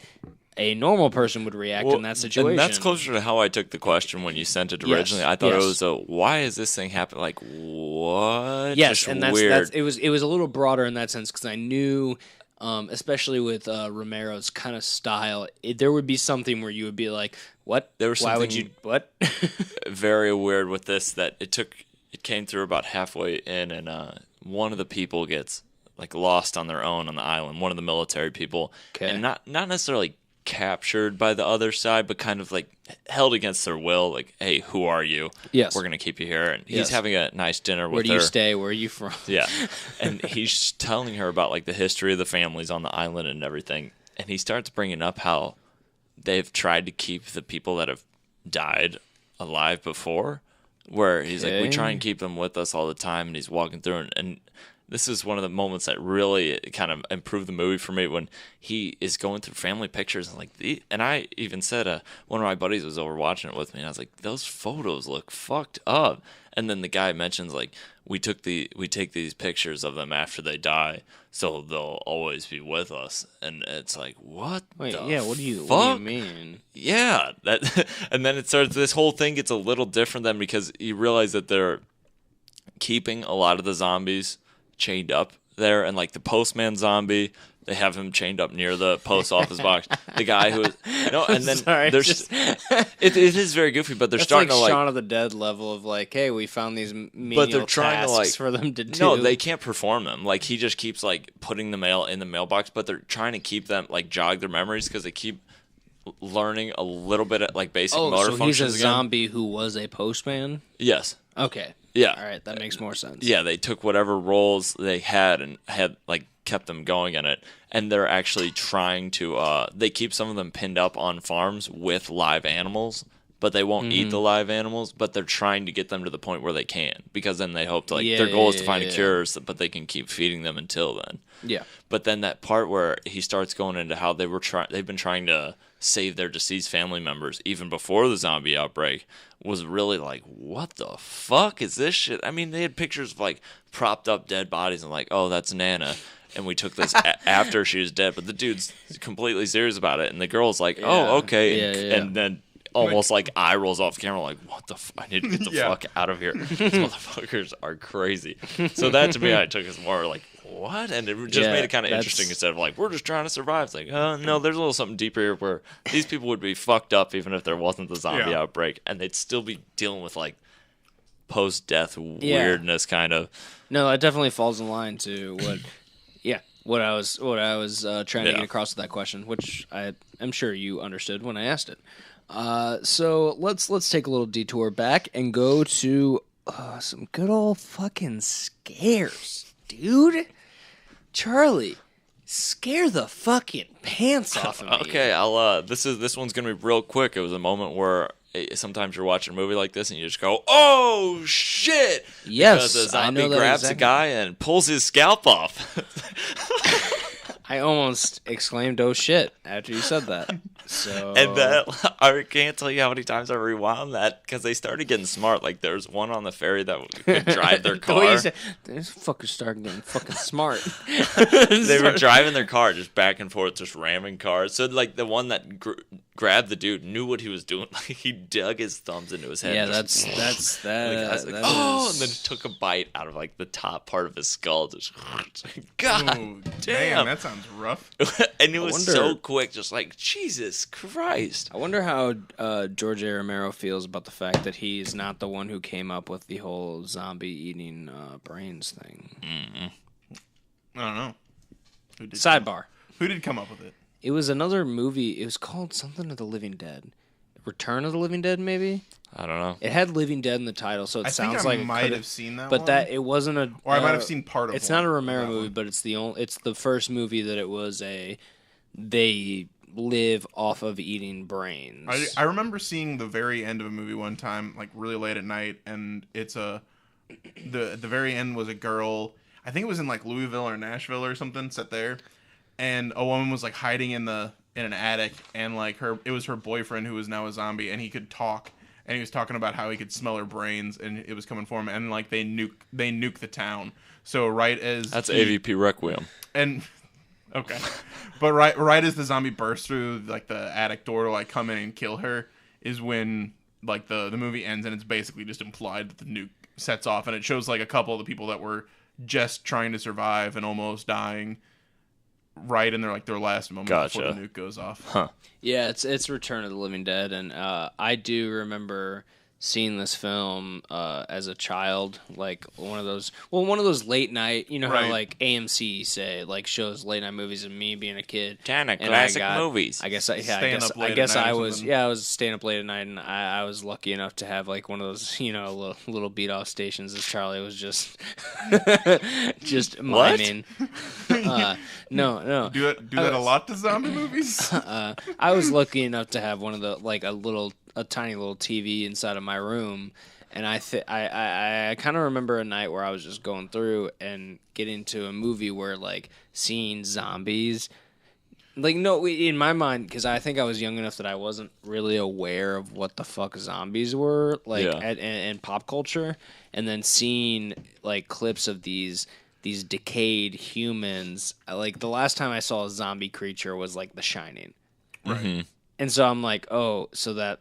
a normal person would react in that situation. And that's closer to how I took the question when you sent it originally. I thought it was why is this thing happening? Like, what? Yes, just and weird. it was a little broader in that sense because I knew. Especially with Romero's kind of style, there would be something where you would be like, "What? Why would you? What?" Very weird with this. That it came through about halfway in, and one of the people gets like lost on their own on the island. One of the military people, and not necessarily captured by the other side, but kind of like held against their will. Like, hey, who are you? Yes, we're gonna keep you here. And he's having a nice dinner with her. Where do you stay? Where are you from? Yeah, and he's telling her about like the history of the families on the island and everything. And he starts bringing up how they've tried to keep the people that have died alive before. Where he's like, we try and keep them with us all the time. And he's walking through and this is one of the moments that really kind of improved the movie for me when he is going through family pictures and and I even said one of my buddies was over watching it with me and I was like, those photos look fucked up. And then the guy mentions like we take these pictures of them after they die so they'll always be with us. And it's like, what? Wait, what do you mean? Yeah, that and then it starts. This whole thing gets a little different then because you realize that they're keeping a lot of the zombies chained up there, and like the postman zombie, they have him chained up near the post office box. The guy who is, and then there's it is very goofy, but they're starting like to like Shaun of the Dead level of like, hey, we found these menial tasks for them to do. No, they can't perform them. Like he just keeps like putting the mail in the mailbox, but they're trying to keep them like jog their memories because they keep learning a little bit of like basic motor functions. He's a zombie who was a postman? Yes. Okay. Yeah. All right, that makes more sense. Yeah, they took whatever roles they had and had like kept them going in it, and they're actually trying to. They keep some of them pinned up on farms with live animals, but they won't eat the live animals. But they're trying to get them to the point where they can, because then they hope to their goal is to find a cure, but they can keep feeding them until then. Yeah. But then that part where he starts going into how they've been trying to save their deceased family members even before the zombie outbreak was really like, what the fuck is this shit? I mean, they had pictures of like propped up dead bodies and like, oh, that's Nana. And we took this after she was dead, but the dude's completely serious about it. And the girl's like, oh, okay. And then almost like eye rolls off camera like, what the I need to get the fuck out of here. These motherfuckers are crazy. So that to me, I took as more like, what? And it just made it kind of interesting instead of like, we're just trying to survive. It's like, no, there's a little something deeper here where these people would be fucked up even if there wasn't the zombie outbreak, and they'd still be dealing with like post-death weirdness kind of. No, that definitely falls in line to what I was trying to get across with that question, which I am sure you understood when I asked it. So let's take a little detour back and go to some good old fucking scares, dude. Charlie, scare the fucking pants off of me. Okay, I'll. This one's gonna be real quick. It was a moment where sometimes you're watching a movie like this and you just go, "Oh shit!" Yes, because a zombie grabs a guy and pulls his scalp off. I almost exclaimed, "Oh shit!" after you said that. So And that I can't tell you how many times I rewound that because they started getting smart. Like there's one on the ferry that could drive their the way you car. said, these fuckers started getting fucking smart. They were driving their car just back and forth, just ramming cars. So like the one that grabbed the dude knew what he was doing. Like he dug his thumbs into his head. Yeah, just, that's that. Like, I was like, that oh, is- and then took a bite out of like the top part of his skull. Just, God Ooh, damn, man, that sounds rough. and it was wonder- so quick, just like Jesus Christ. I wonder how George A. Romero feels about the fact that he's not the one who came up with the whole zombie eating brains thing. I don't know. Sidebar. Who did come up with it? It was another movie. It was called something of the Living Dead. Return of the Living Dead, maybe? I don't know. It had Living Dead in the title, so it I sounds think like I it might could've- have seen that But one. that it wasn't a. Or I might have seen part of It's one not a of Romero that movie, one. but it's the first movie that it was a. They live off of eating brains. I remember seeing the very end of a movie one time, like really late at night, and it's the very end was a girl. I think it was in like Louisville or Nashville or something, set there, and a woman was like hiding in an attic, and like it was her boyfriend who was now a zombie, and he could talk, and he was talking about how he could smell her brains, and it was coming for him, and like they nuke the town. So right as That's AVP Requiem. and okay, but right as the zombie bursts through like the attic door to like come in and kill her is when like the movie ends, and it's basically just implied that the nuke sets off, and it shows like a couple of the people that were just trying to survive and almost dying right in their last moment before Gotcha. the nuke goes off. Huh. Yeah, it's Return of the Living Dead, and I do remember seeing this film as a child, like one of those late night, you know how Right. like AMC say like shows late night movies, and me being a kid, Tanner, and classic movies. I guess I Staying up late at night I or was something. I was staying up late at night, and I was lucky enough to have like one of those little beat off stations as Charlie was just just miming. No. Do that a lot to zombie movies? I was lucky enough to have one of the like a tiny little TV inside of my room, and I kind of remember a night where I was just going through and getting to a movie where like seeing zombies, like no in my mind, because I think I was young enough that I wasn't really aware of what the fuck zombies were like Yeah. in pop culture, and then seeing like clips of these decayed humans. Like the last time I saw a zombie creature was like The Shining. Right. And so I'm like, oh, so that,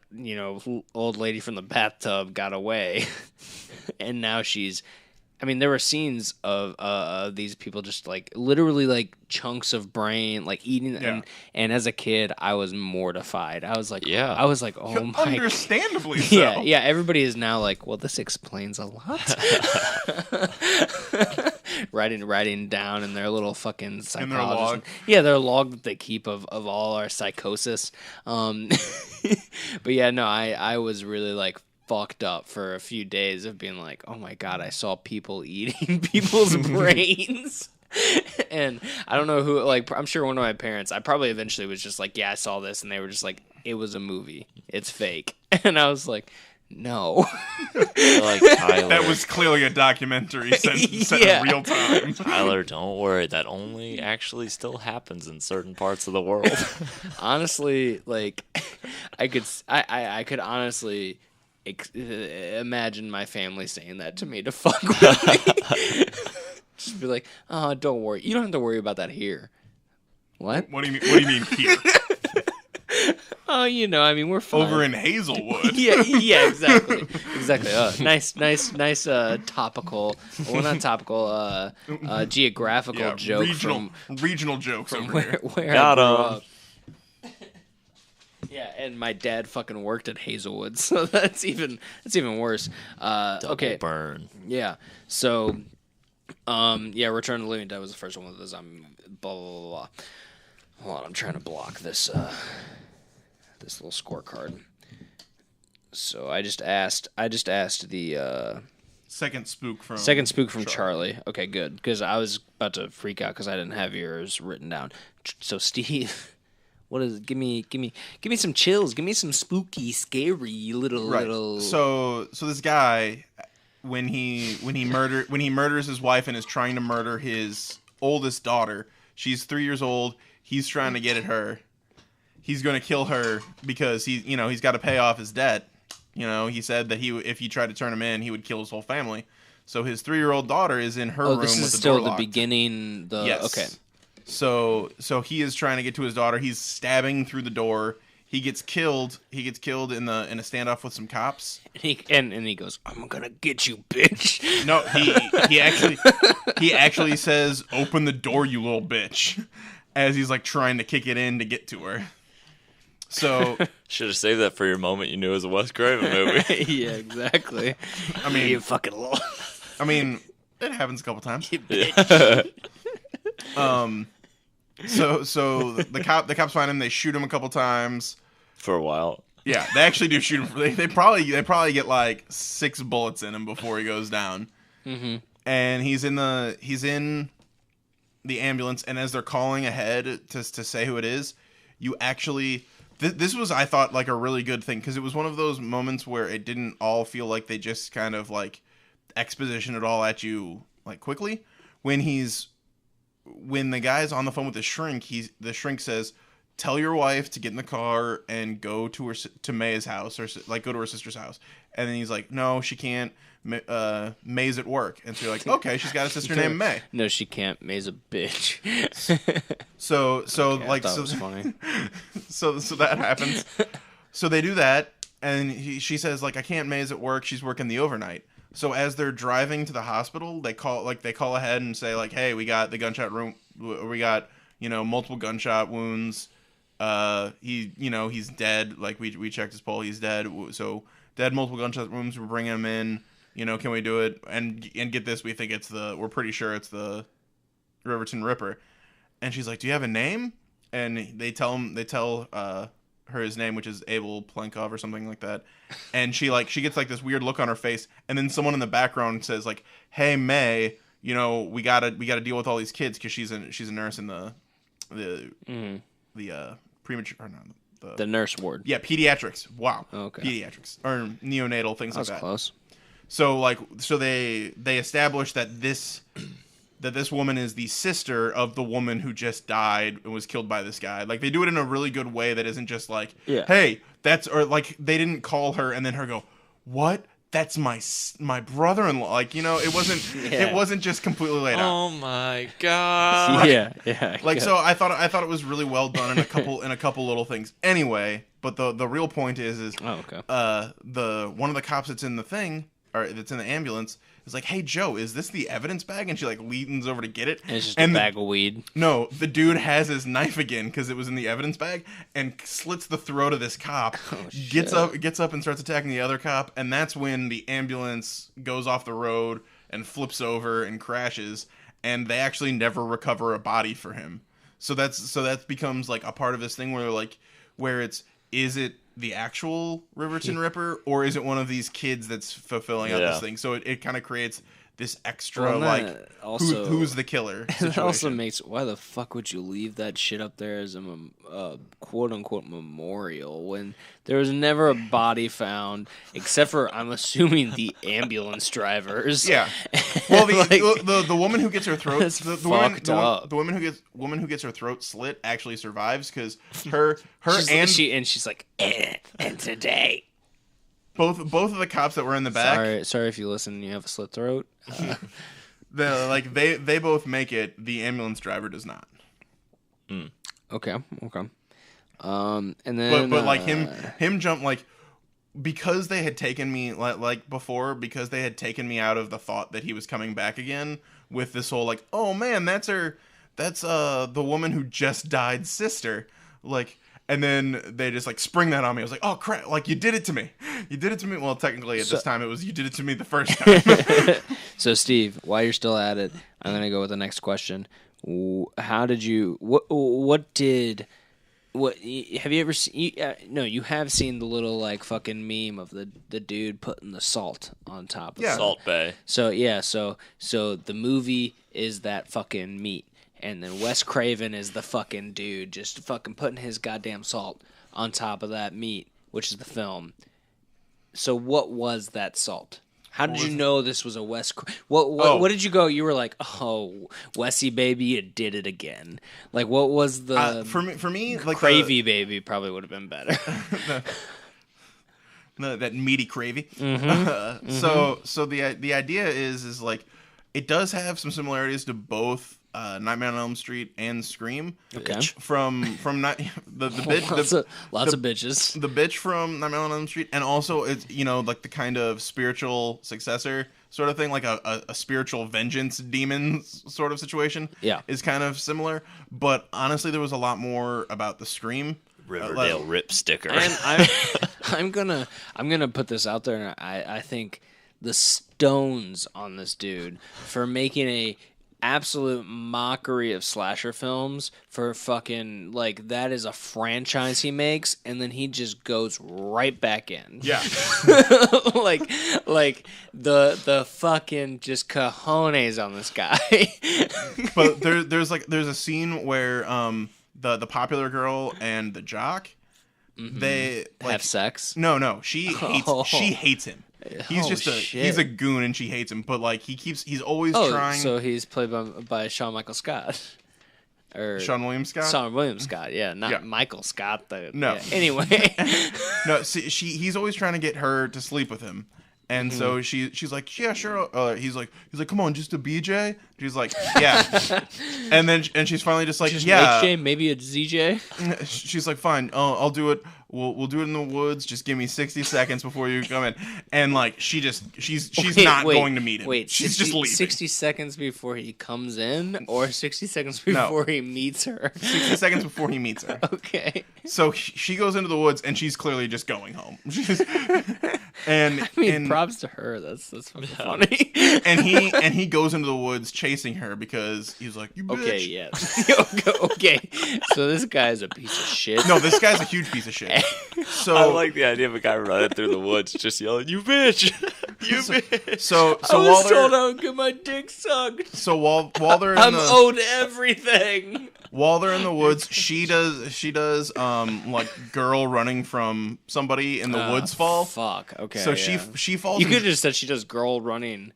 old lady from the bathtub got away. And now there were scenes of these people just like literally like chunks of brain, like eating. Yeah. And as a kid, I was mortified. I was like, Yeah. oh my. Understandably so. Yeah. Everybody is now like, well, this explains a lot. writing down in their little fucking psychologist. In their log. Yeah, their log that they keep of all our psychosis. But yeah, no, I was really like fucked up for a few days of being like, oh my God, I saw people eating people's brains. And I don't know who, like, I'm sure one of my parents, I probably eventually was just like, yeah, I saw this. And they were just like, it was a movie. It's fake. And I was like, no. Like Tyler. That was clearly a documentary set Yeah. in real time. Tyler, don't worry. That only actually still happens in certain parts of the world. Honestly, like, I could honestly imagine my family saying that to me to fuck with me. Just be like, oh, don't worry. You don't have to worry about that here. What? What do you mean here? Oh, we're fine. Over in Hazelwood. Yeah, exactly. Nice topical, well, not topical, geographical Yeah, joke regional jokes from over where, here. where Got I grew 'em. up. Yeah, and my dad fucking worked at Hazelwood, so that's even worse. Okay, Burn. yeah. So, Return of the Living Dead was the first one with the zombie. Blah blah blah blah. Hold on, I'm trying to block this this little scorecard. So I just asked the Second spook from Charlie. Okay, good, because I was about to freak out because I didn't have yours written down. So Steve, what is? Give me some chills. Give me some spooky, scary little. So this guy, when he murders his wife and is trying to murder his oldest daughter, She's 3 years old. He's trying to get at her. He's going to kill her because he's got to pay off his debt. He said that if he tried to turn him in, he would kill his whole family. So his 3-year-old daughter is in her room with the door locked. This is still the beginning. Yes. Okay. So he is trying to get to his daughter. He's stabbing through the door. He gets killed. He gets killed in a standoff with some cops. And he goes, "I'm gonna get you, bitch." No, he actually says, "Open the door, you little bitch," as he's like trying to kick it in to get to her. So should have saved that for your moment. You knew it was a Wes Craven movie. Yeah, exactly. I mean, you fucking little. I mean, it happens a couple times. You bitch. So the cops find him. They shoot him a couple times. For a while. Yeah, they actually do shoot him. They probably get like 6 bullets in him before he goes down. Mm-hmm. And he's in the ambulance. And as they're calling ahead to say who it is, you actually this was, I thought, like a really good thing, because it was one of those moments where it didn't all feel like they just kind of like exposition it all at you like quickly. When the guy's on the phone with the shrink, the shrink says, "Tell your wife to get in the car and go to May's house, or like go to her sister's house." And then he's like, "No, she can't. May's at work." And so you're like, "Okay, she's got a sister named May." No, she can't. May's a bitch. So Okay, like, that was funny. so that happens. So they do that, and she says like, "I can't. May's at work. She's working the overnight." So as they're driving to the hospital, they call ahead and say like, "Hey, we got the gunshot room. We got multiple gunshot wounds. He's dead. Like we checked his pulse. He's dead. So dead, multiple gunshot wounds. We're bringing him in. Can we do it? And get this, we think we're pretty sure it's the Riverton Ripper." And she's like, "Do you have a name?" And they tell her his name, which is Abel Plenkov or something like that. And she gets like this weird look on her face. And then someone in the background says like, "Hey, May, we gotta deal with all these kids," because she's a nurse in the premature, or not, the nurse ward. Yeah, pediatrics. Wow. Okay. Pediatrics or neonatal things like that. Close. So they establish that this woman is the sister of the woman who just died and was killed by this guy. Like, they do it in a really good way that isn't just like, yeah, "Hey, or like they didn't call her and then her go, "What? That's my brother-in-law." Like, it wasn't it wasn't just completely laid out. Oh my god. Yeah. Like, so I thought it was really well done in a couple little things. Anyway, but the real point is okay. The one of the cops that's in the thing, or that's in the ambulance, is like, "Hey, Joe, is this the evidence bag?" And she like leans over to get it. And it's just a bag of weed. No, the dude has his knife again because it was in the evidence bag, and slits the throat of this cop. Oh, gets up and starts attacking the other cop, and that's when the ambulance goes off the road and flips over and crashes, and they actually never recover a body for him. So that becomes like a part of this thing where is it the actual Riverton Ripper, or is it one of these kids that's fulfilling out this thing? So it kind of creates this extra who's the killer situation. It also makes, why the fuck would you leave that shit up there as a quote unquote memorial when there was never a body found, except for, I'm assuming, the ambulance drivers? Yeah. Well, the woman who gets her throat the woman who gets her throat slit actually survives, because she's like, and today. Both of the cops that were in the back. Sorry if you listen and you have a slit throat. They both make it. The ambulance driver does not. Okay. And then, but like him jump, like, because they had taken me because they had taken me out of the thought that he was coming back again with this whole like, "Oh man, that's the woman who just died sister," like. And then they just like spring that on me. I was like, "Oh crap! Like, you did it to me. You did it to me." Well, technically at this time it was, "You did it to me the first time." So Steve, while you're still at it, I'm gonna go with the next question. How did you? What have you ever seen? No, you have seen the little like fucking meme of the dude putting the salt on top of Salt Bay. So the movie is that fucking meat. And then Wes Craven is the fucking dude just fucking putting his goddamn salt on top of that meat, which is the film. So what was that salt? How did you know this was a Wes? What did you go? You were like, oh, Wessie baby, you did it again. Like, what was the for me, like Cravey baby probably would have been better. that meaty Cravey. Mm-hmm. So the idea is like it does have some similarities to both Nightmare on Elm Street and Scream. Okay. From not the bitch lots of bitches. the bitch from Nightmare on Elm Street, and also it's like the kind of spiritual successor sort of thing, like a spiritual vengeance demon sort of situation. Yeah, is kind of similar. But honestly, there was a lot more about the Scream. Riverdale Rip sticker. And I'm gonna put this out there, and I think the stones on this dude for making a absolute mockery of slasher films, for fucking like that is a franchise he makes, and then he just goes right back in. Yeah. like the fucking just cojones on this guy. But there's a scene where the popular girl and the jock they have sex. No, she hates him. He's he's a goon and she hates him, but like he's always trying. So he's played by Sean Michael Scott. Or Sean William Scott? Sean William Scott, yeah, not Michael Scott. No. Yeah. Anyway. No, see, he's always trying to get her to sleep with him. And so she's like, yeah, sure. He's like, come on, just a BJ. She's like, yeah. and she's finally just like, just yeah. HJ, maybe a ZJ. She's like, fine, I'll do it. We'll do it in the woods. Just give me 60 seconds before you come in. And like, she's not going to meet him. Wait, she's just leaving. 60 seconds before he comes in, or 60 seconds before he meets her. 60 seconds before he meets her. Okay. So she goes into the woods, and she's clearly just going home. And props to her. That's fucking funny. and he goes into the woods chasing her because he's like, you bitch. Okay, yeah. Okay. So this guy's a piece of shit. No, this guy's a huge piece of shit. So I like the idea of a guy running through the woods just yelling, "You bitch! You bitch!" So I while was they're told I would get my dick sucked. so while they're in I'm owed everything. While they're in the woods, she does like girl running from somebody in the woods fall. Fuck. Okay. So yeah. she falls. You could have just said she does girl running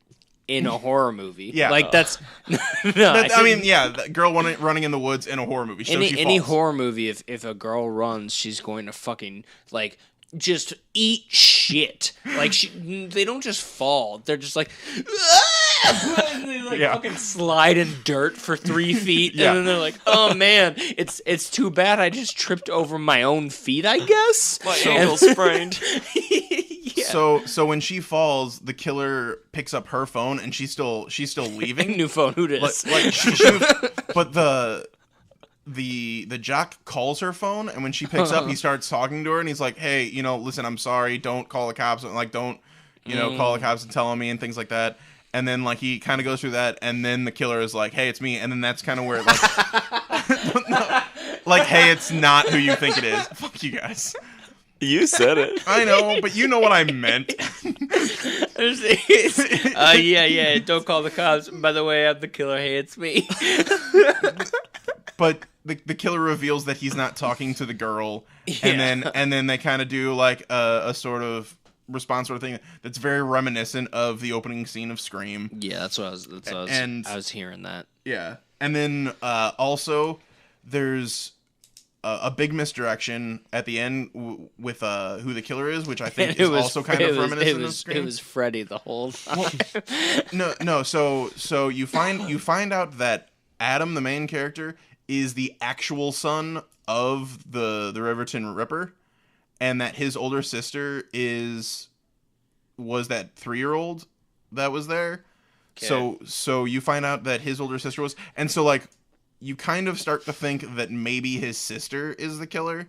in a horror movie. Yeah. Like that's. No, I mean, yeah, the girl running in the woods in a horror movie. So any falls. horror movie, if a girl runs, she's going to fucking like just eat shit. Like they don't just fall; they're just like. And they like fucking slide in dirt for 3 feet, and then they're like, "Oh man, it's too bad I just tripped over my own feet, I guess." My ankle sprained. Yeah. So when she falls, the killer picks up her phone, and she's still leaving. New phone, who dis? But the jock calls her phone, and when she picks up, he starts talking to her, and he's like, "Hey, listen, I'm sorry. Don't call the cops. Like, don't call the cops and tell on me and things like that." And then like he kind of goes through that, and then the killer is like, "Hey, it's me," and then that's kind of where like, "Hey, it's not who you think it is." Fuck you guys. You said it. I know, but you know what I meant. Yeah. Don't call the cops. By the way, I'm the killer. Hey, it's me. But the killer reveals that he's not talking to the girl, and then they kind of do like a sort of response sort of thing that's very reminiscent of the opening scene of Scream. Yeah, that's what I was hearing that. Yeah, and then also there's a big misdirection at the end with who the killer is, which I think is also kind of reminiscent of Scream. It was Freddy the whole time. No. So you find out that Adam, the main character, is the actual son of the Riverton Ripper, and that his older sister was that 3-year-old that was there. Okay. So you find out that his older sister was, and so like you kind of start to think that maybe his sister is the killer.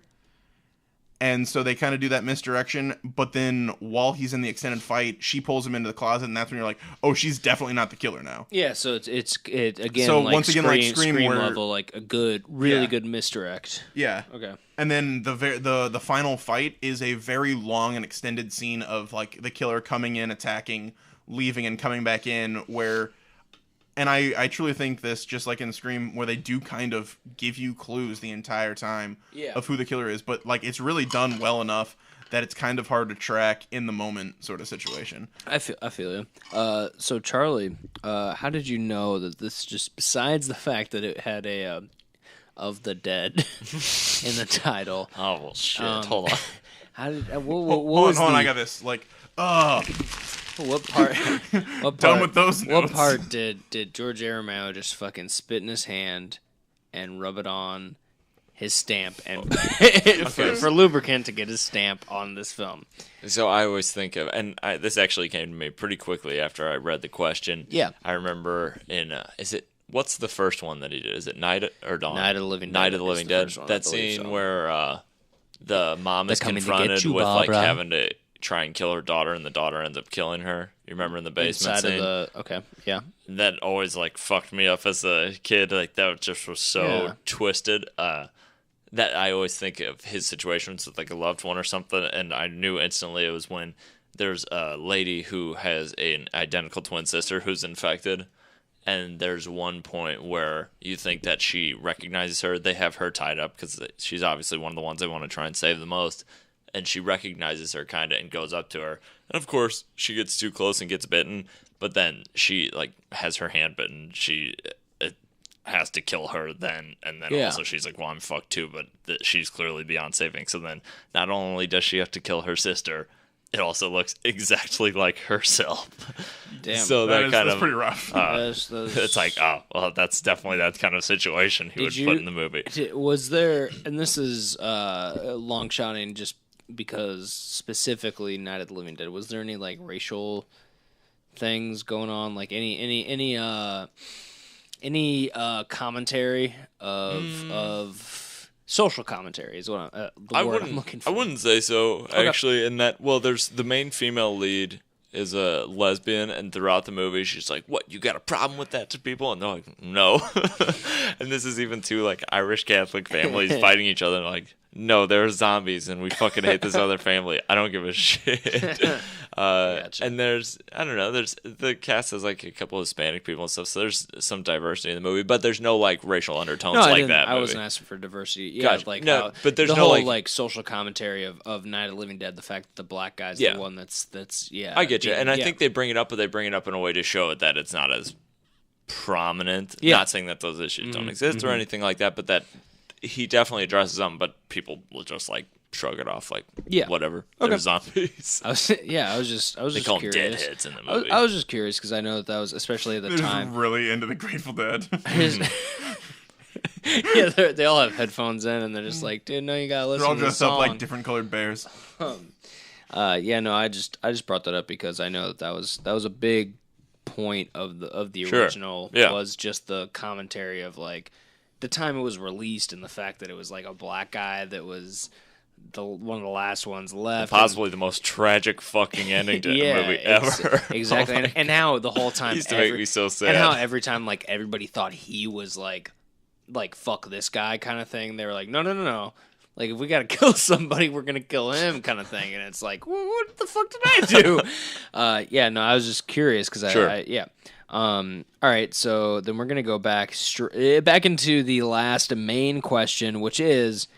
And so they kind of do that misdirection, but then while he's in the extended fight, she pulls him into the closet, and that's when you're like, oh, she's definitely not the killer now. Yeah, so it's again. So like once again, like Scream level, like a really good misdirect. Yeah. Okay. And then the final fight is a very long and extended scene of like the killer coming in, attacking, leaving, and coming back in, where. And I truly think this, just like in Scream, where they do kind of give you clues the entire time of who the killer is. But, like, it's really done well enough that it's kind of hard to track in the moment sort of situation. I feel you. So Charlie, how did you know that this, just besides the fact that it had a of the dead in the title? Oh well, shit. Hold on. How did Hold on, I got this. Like, what part? What part? Done with those What notes. part did George A. Romero just fucking spit in his hand and rub it on his stamp and for lubricant to get his stamp on this film? So I always think of, and this actually came to me pretty quickly after I read the question. Yeah. I remember in, what's the first one that he did? Is it Night or Dawn? Night of the Living Dead. Night of the is Living the Dead. first one, I That believe scene so. where the mom is coming to confronted get you, with like Barbara. having to try and kill her daughter, and the daughter ends up killing her. You remember in the basement Inside scene? of the okay, yeah. That always like fucked me up as a kid. Like that just was so Yeah. twisted. That I always think of his situations with like a loved one or something, and I knew instantly it was when there's a lady who has an identical twin sister who's infected, and there's one point where you think that she recognizes her. They have her tied up because she's obviously one of the ones they want to try and save the most, and she recognizes her kind of and goes up to her, and of course she gets too close and gets bitten, but then she like has her hand bitten. She has to kill her then, and then Yeah. also she's like, well, I'm fucked too, but she's clearly beyond saving. So then not only does she have to kill her sister, it also looks exactly like herself. Damn. So that kind that's of pretty rough. it's like, oh well, that's definitely that kind of situation he would put in the movie. Was there, and this is long shotting just because specifically Night of the Living Dead, was there any like racial things going on, like any commentary of social commentary is what I'm looking for. I wouldn't say so actually. In that, well, there's the main female lead is a lesbian, and throughout the movie she's like, what, you got a problem with that to people? And they're like, no. And this is even two like Irish Catholic families fighting each other, and like, no, they're zombies and we fucking hate this other family. I don't give a shit. Gotcha. And there's, I don't know, there's the cast has like a couple of Hispanic people and stuff, so there's some diversity in the movie, but there's no like racial undertones No, like that. I movie. wasn't asking for diversity. Yeah, Gotcha. like No, how, but there's the no, whole like- social commentary of Night of the Living Dead. The fact that the black guy's Yeah. the one that's yeah. I get you, and I yeah. think they bring it up, but they bring it up in a way to show it that it's not as prominent. Yeah. Not saying that those issues don't exist or anything like that, but that he definitely addresses them, but people will just like shrug it off, like, Yeah. whatever. Okay. They're zombies. I was just They call them curious. deadheads in the I was, movie. I was just curious because I know that was especially at the They're time. just really into the Grateful Dead. Yeah, they all have headphones in, and they're just like, dude, no, you gotta listen They're all to the dressed song. up like different colored bears. Yeah, no, I just brought that up because I know that was a big point of the Sure. original Yeah. was just the commentary of like the time it was released and the fact that it was like a black guy that was one of the last ones left. Possibly the most tragic fucking ending to a movie ever. Exactly, Oh my and how the whole time It used to make me so sad. and how every time like everybody thought he was like fuck this guy kind of thing. They were like, no. Like, if we gotta kill somebody, we're gonna kill him, kind of thing. And it's like, well, what the fuck did I do? Yeah, no, I was just curious because Sure. yeah. All right, so then we're gonna go back back into the last main question, which is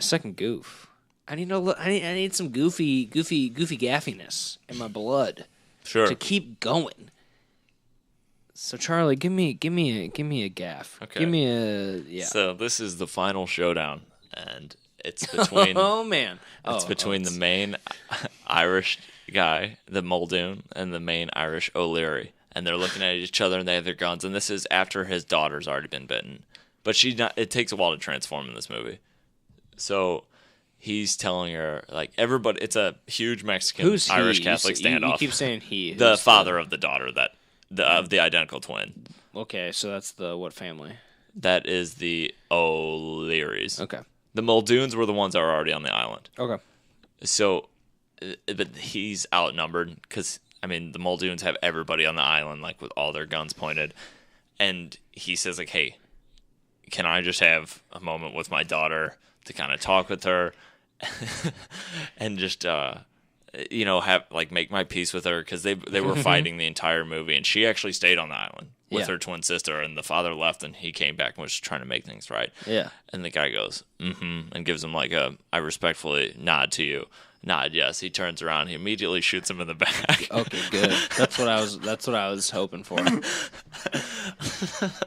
second goof. I need some goofy gaffiness in my blood Sure. to keep going. So Charlie, give me a gaff. Okay. Give me a yeah. So this is the final showdown, and it's between Oh man, it's between the main Irish guy, the Muldoon, and the main Irish O'Leary, and they're looking at each other, and they have their guns, and this is after his daughter's already been bitten, but she's not. It takes a while to transform in this movie, so he's telling her like everybody. It's a huge Mexican Who's he? Irish Catholic standoff. You keep saying he. The Who's father of the daughter of the identical twin. Okay, so that's the what family? That is the O'Learys. Okay. The Muldoons were the ones that were already on the island. Okay. So, but he's outnumbered because, I mean, the Muldoons have everybody on the island, like, with all their guns pointed. And he says, like, hey, can I just have a moment with my daughter to kind of talk with her? And just, have like make my peace with her because they were fighting the entire movie, and she actually stayed on the island with her twin sister, and the father left, and he came back and was trying to make things right. Yeah. And the guy goes, and gives him like I respectfully nod to you. Nod, yes. He turns around. He immediately shoots him in the back. Okay, good. That's what I was hoping for.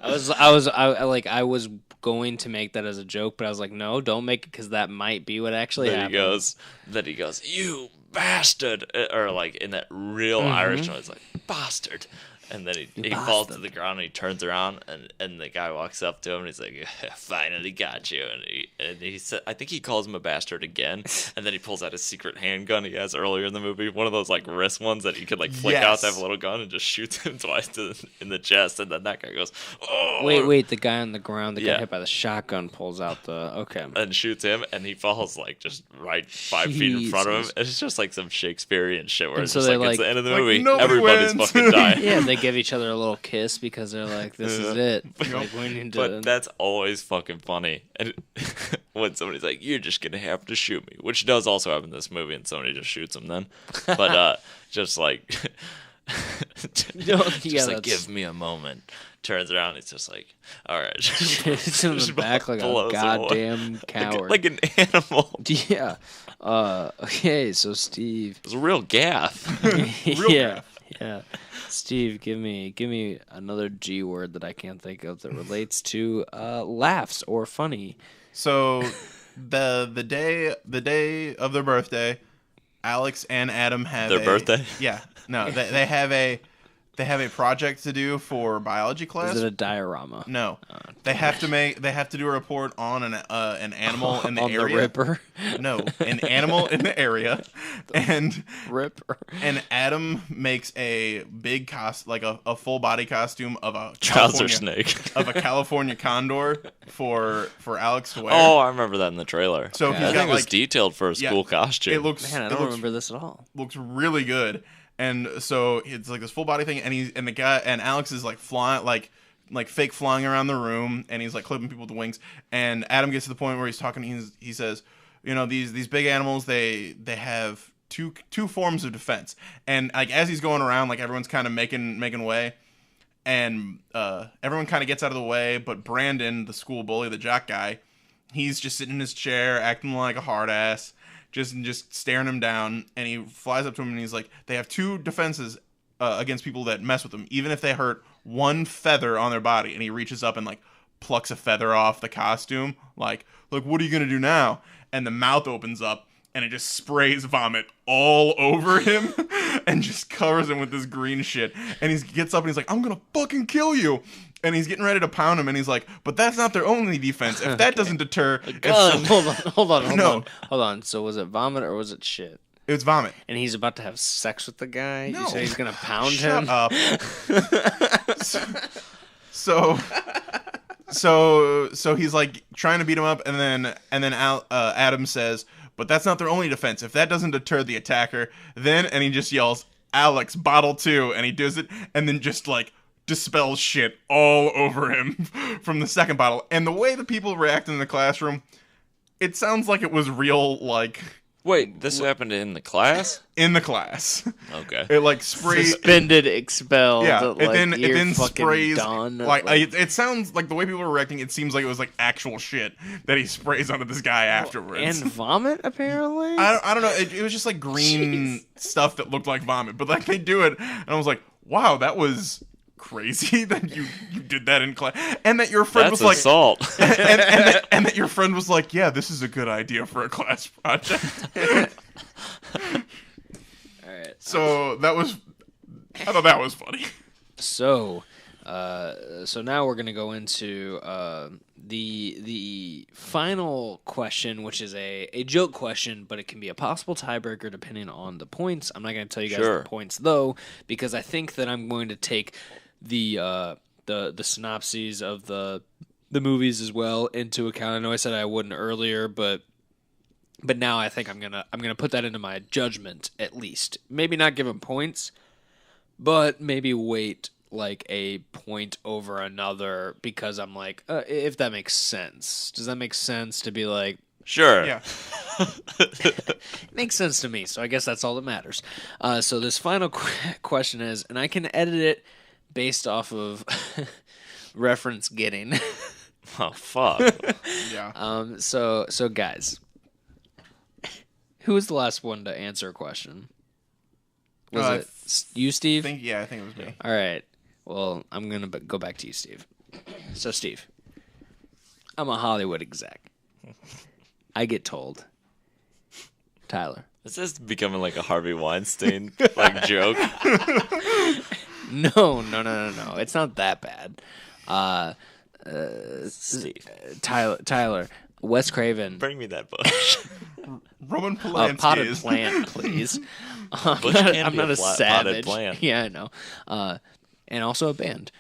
I was going to make that as a joke, but I was like, no, don't make it because that might be what actually happens. Then he goes, you bastard, or like in that real Irish noise, like bastard. And then he falls to the ground and he turns around and the guy walks up to him and he's like, finally got you. And he said, I think he calls him a bastard again. And then he pulls out his secret handgun he has earlier in the movie. One of those like wrist ones that he could like flick out to have a little gun and just shoots him twice in the chest. And then that guy goes, oh. Wait, the guy on the ground that got hit by the shotgun pulls out and shoots him and he falls like just right 5 feet in front of him. It's just like some Shakespearean shit where it's just like it's the end of the movie. Everybody's fucking dying. Yeah, they give each other a little kiss because they're like, this is it. Like, we need to... But that's always fucking funny. And when somebody's like, you're just going to have to shoot me, which does also happen in this movie, and somebody just shoots him then. But just like, give me a moment. Turns around, he's just like, all right. Hits him in the back like a goddamn coward. Like an animal. Yeah. Okay, so Steve. It was a real gaff. Yeah. Steve, give me another G word that I can't think of that relates to laughs or funny. So the day of their birthday, Alex and Adam have their birthday? Yeah. No, they have a project to do for biology class. Is it a diorama? No. They have to do a report on an animal in the area. The Ripper? No, an animal in the area. And Ripper. And Adam makes a big like a full body costume of a trouser snake. Of a California condor for Alex to wear. Oh, I remember that in the trailer. So I think it was detailed for a school costume. It looks Man, I don't remember this at all. Looks really good. And so it's like this full body thing, and the guy and Alex is like flying, like fake flying around the room, and he's like clipping people with the wings. And Adam gets to the point where he's talking. He says, these big animals, they have two forms of defense. And like as he's going around, like everyone's kind of making way, and everyone kind of gets out of the way. But Brandon, the school bully, the jock guy, he's just sitting in his chair, acting like a hard ass. Just staring him down, and he flies up to him and he's like, they have two defenses against people that mess with them, even if they hurt one feather on their body. And he reaches up and like plucks a feather off the costume, like what are you gonna do now? And the mouth opens up and it just sprays vomit all over him and just covers him with this green shit. And he gets up and he's like, I'm gonna fucking kill you. And he's getting ready to pound him, and he's like, but that's not their only defense. If that doesn't deter... Hold on. So was it vomit or was it shit? It was vomit. And he's about to have sex with the guy? No. You say he's going to pound Shut him? up. So he's like trying to beat him up, and then Adam says, but that's not their only defense. If that doesn't deter the attacker, and he just yells, Alex, bottle 2, and he does it, and then just like... dispels shit all over him from the second bottle. And the way the people react in the classroom, it sounds like it was real, like... Wait, this happened in the class? In the class. Okay. It, like, sprays... Suspended, expelled. Yeah, like, it then sprays... Done. Like, it sounds like the way people were reacting, it seems like it was, like, actual shit that he sprays onto this guy afterwards. And vomit, apparently? I don't know. It was just, like, green stuff that looked like vomit. But, like, they do it, and I was like, wow, that was... crazy that you did that in class, and that your friend was like assault. and that your friend was like, yeah, this is a good idea for a class project. All right. So I thought that was funny. So now we're gonna go into the final question, which is a joke question, but it can be a possible tiebreaker depending on the points. I'm not gonna tell you guys the points though, because I think that I'm going to take the synopses of the movies as well into account. I know I said I wouldn't earlier, but now I think I'm gonna put that into my judgment at least. Maybe not give them points, but maybe weight like a point over another because I'm like, if that makes sense. Does that make sense to be like, Sure. Yeah. Makes sense to me, so I guess that's all that matters. So this final question is, and I can edit it based off of reference getting. Oh, fuck. Yeah. So guys, who was the last one to answer a question? Was I it you, Steve? I think it was me. All right. Well, I'm gonna go back to you, Steve. So, Steve, I'm a Hollywood exec. I get told, Tyler. Is this becoming like a Harvey Weinstein like joke? No. It's not that bad. Steve, Tyler, Wes Craven. bring me that bush. Roman A Polanski potted is plant, please. Bush can I'm be not a a potted savage. plant. Yeah, I know. And also a band.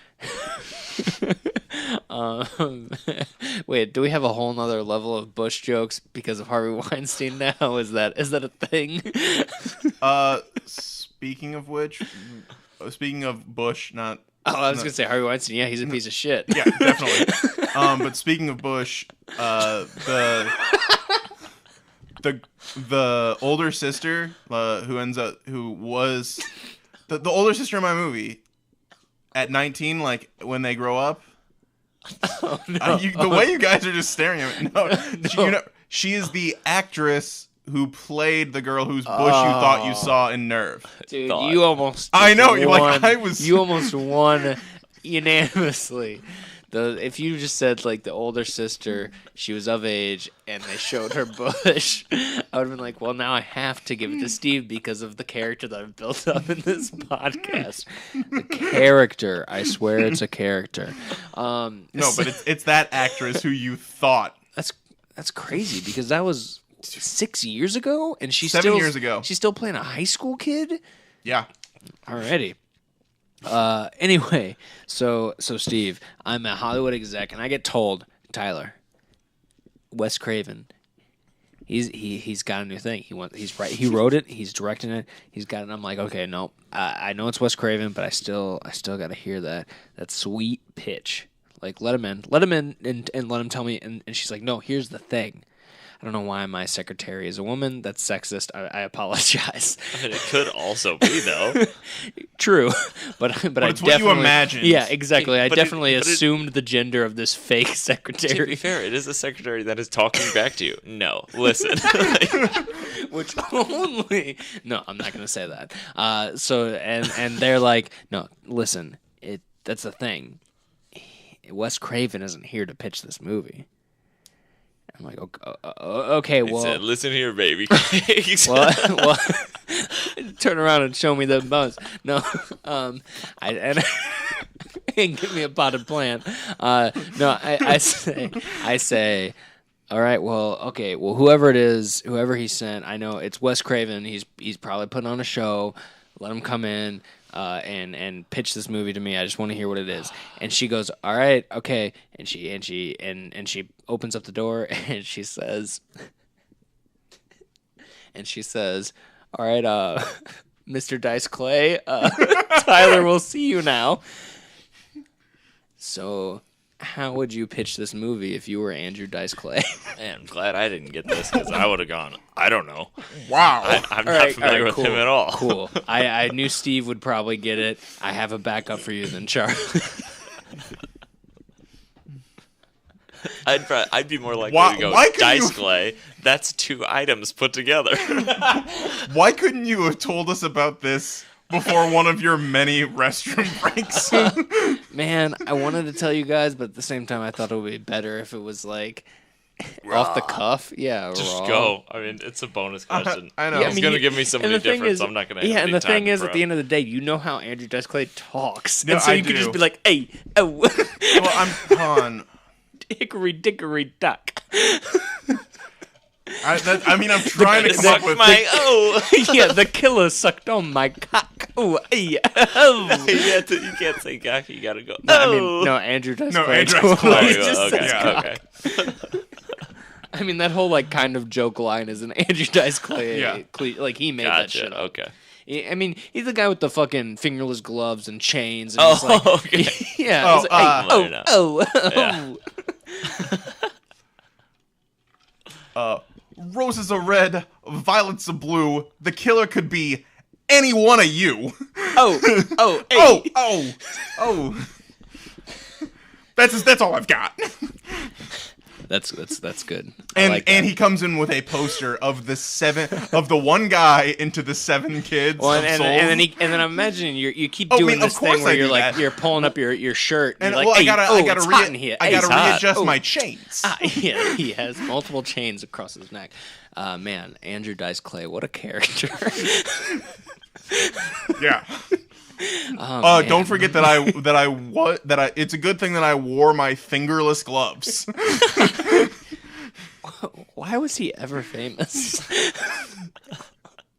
Wait, do we have a whole nother level of Bush jokes because of Harvey Weinstein now? Is that a thing? Speaking of which, speaking of Bush, not. Oh, I was gonna say Harvey Weinstein. Yeah, he's a piece of shit. Yeah, definitely. But speaking of Bush, the older sister who was the older sister in my movie at 19, like when they grow up. Oh, no. The way you guys are just staring at me. No. She is the actress who played the girl whose bush you thought you saw in Nerve. Dude, thought. you almost. I know. You're won. like I was. You almost won unanimously. If you just said like the older sister, she was of age, and they showed her bush, I would have been like, well, now I have to give it to Steve because of the character that I've built up in this podcast. The character, I swear, it's a character. No, but it's that actress who you thought. That's crazy because that was 6 years ago, and she's 7 years ago. She's still playing a high school kid. Yeah. Alrighty. Anyway, so Steve, I'm a Hollywood exec, and I get told, Tyler, Wes Craven, he's got a new thing. He wrote it, he's directing it, he's got it. And I'm like, okay, no, I know it's Wes Craven, but I still got to hear that sweet pitch. Like, let him in, and let him tell me. And she's like, no, here's the thing. I don't know why my secretary is a woman. That's sexist. I apologize. I mean, it could also be though. True, but I it's definitely, what you imagined. Yeah, exactly. I But it- definitely but it- assumed the gender of this fake To secretary, be fair, it is a secretary that is talking back to you. No, listen. which only no, I'm not going to say that. So and they're like, no, listen, that's the thing. Wes Craven isn't here to pitch this movie. I'm like, okay, He well, said, listen here, baby. well, turn around and show me the bones. No, and give me a potted plant. No, I say, all right, well, okay, well, whoever it is, whoever he sent, I know it's Wes Craven. He's probably putting on a show. Let him come in. And pitch this movie to me. I just want to hear what it is. And she goes, all right, okay. And she opens up the door and she says, all right, Mr. Dice Clay, Tyler, we'll see you now. So how would you pitch this movie if you were Andrew Dice Clay? Man, I'm glad I didn't get this because I would have gone, I don't know. Wow. I'm not familiar with cool, him at all. Cool. I knew Steve would probably get it. I have a backup for you then, Charlie. I'd be more likely Why- to go why couldn't Dice you- Clay. That's two items put together. Why couldn't you have told us about this before one of your many restroom breaks? Man, I wanted to tell you guys, but at the same time, I thought it would be better if it was like off the cuff. Yeah, Just raw. go. I mean, it's a bonus question. I know. Yeah, He's going to give me and somebody the thing different, is- so I'm not going to Yeah, have and any the thing time is, to at the end of the day, you know how Andrew Dice Clay talks, No, and so I you could do. just be like, "Hey, oh, Well, I'm on. hickory dickory duck." I mean, I'm trying to come Suck up with. my oh. Yeah, the killer sucked on my cock. Oh, hey, oh. You can't say cock. You got to go. No, I oh. mean, no, Andrew Dice No, Clay. Andrew Dice Clay. totally Oh, just okay, says cock. okay. I mean, that whole like kind of joke line is an Andrew Dice Clay. Yeah. Like he made that Gotcha. shit up. Okay. I mean, he's the guy with the fucking fingerless gloves and chains. And Oh, he's like, okay. yeah. Oh, he's like, Minor. oh. Yeah. Roses are red, violets are blue. The killer could be any one of you. Oh, hey. Oh. That's all I've got. That's good. And he comes in with a poster of the one guy into the 7 kids. Well, of and souls. then I'm imagining you keep doing this thing where you're pulling up your shirt and you're like, I hey, gotta readjust my chains. Yeah, he has multiple chains across his neck. Man, Andrew Dice Clay, what a character. Yeah. Don't forget it's a good thing that I wore my fingerless gloves. Why was he ever famous?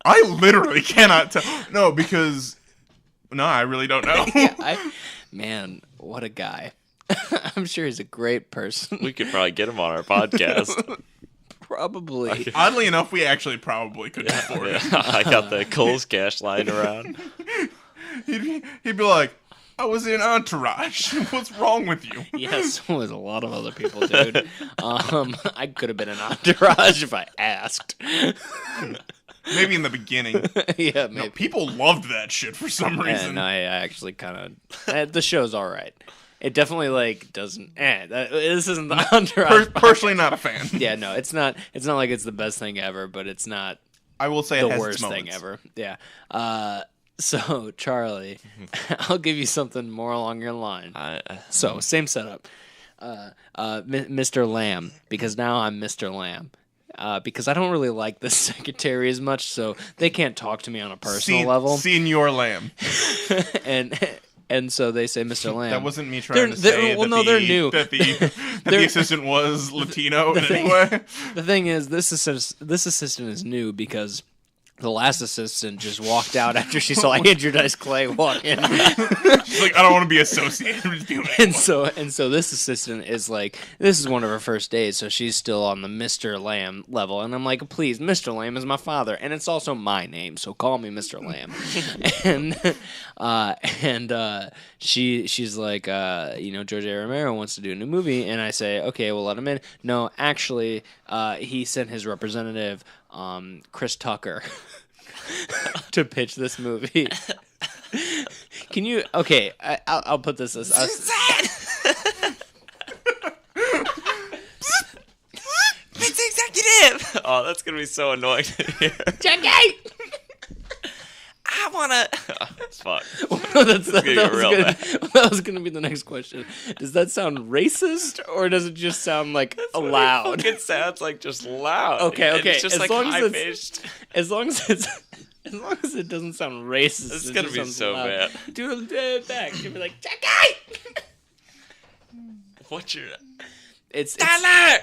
I literally cannot tell. No, because I really don't know. Man, what a guy. I'm sure he's a great person. We could probably get him on our podcast. Probably. Oddly enough, we actually probably could afford it. I got the Kohl's cash lying around. He'd be like, I was in Entourage. What's wrong with you? Yes, so was a lot of other people, dude. I could have been an Entourage if I asked. Maybe in the beginning. Yeah, maybe. No, people loved that shit for some reason. And I actually kind of... the show's all right. It definitely, doesn't... this isn't the Entourage. Personally not a fan. Yeah, no, it's not like it's the best thing ever, but it's not I will say the it has worst its thing moments. ever. Yeah. So, Charlie, I'll give you something more along your line. So, same setup. Mr. Lamb, because now I'm Mr. Lamb. Because I don't really like the secretary as much, so they can't talk to me on a personal level. Senior Lamb. And so they say, Mr. Lamb. That wasn't me trying to say they're new. that the assistant was Latino in any way. The thing is, this assistant is new because the last assistant just walked out after she saw Andrew Dice Clay walk in. She's like, I don't want to be associated with you anymore. And so this assistant is like, this is one of her first days, so she's still on the Mr. Lamb level. And I'm like, please, Mr. Lamb is my father, and it's also my name, so call me Mr. Lamb. She's like, George A. Romero wants to do a new movie, and I say, okay, we'll let him in. No, actually, he sent his representative, Chris Tucker, to pitch this movie. Can you? Okay, I'll put this as It's executive. Oh, that's gonna be so annoying to hear. Jackie. I wanna. Oh, fuck. That was gonna be the next question. Does that sound racist, or does it just sound like loud? It sounds like just loud. Okay. It's just as long as it doesn't sound racist, it's gonna be so loud. bad. Do it back. You'll be like, Jackie. What's your? It's Tyler.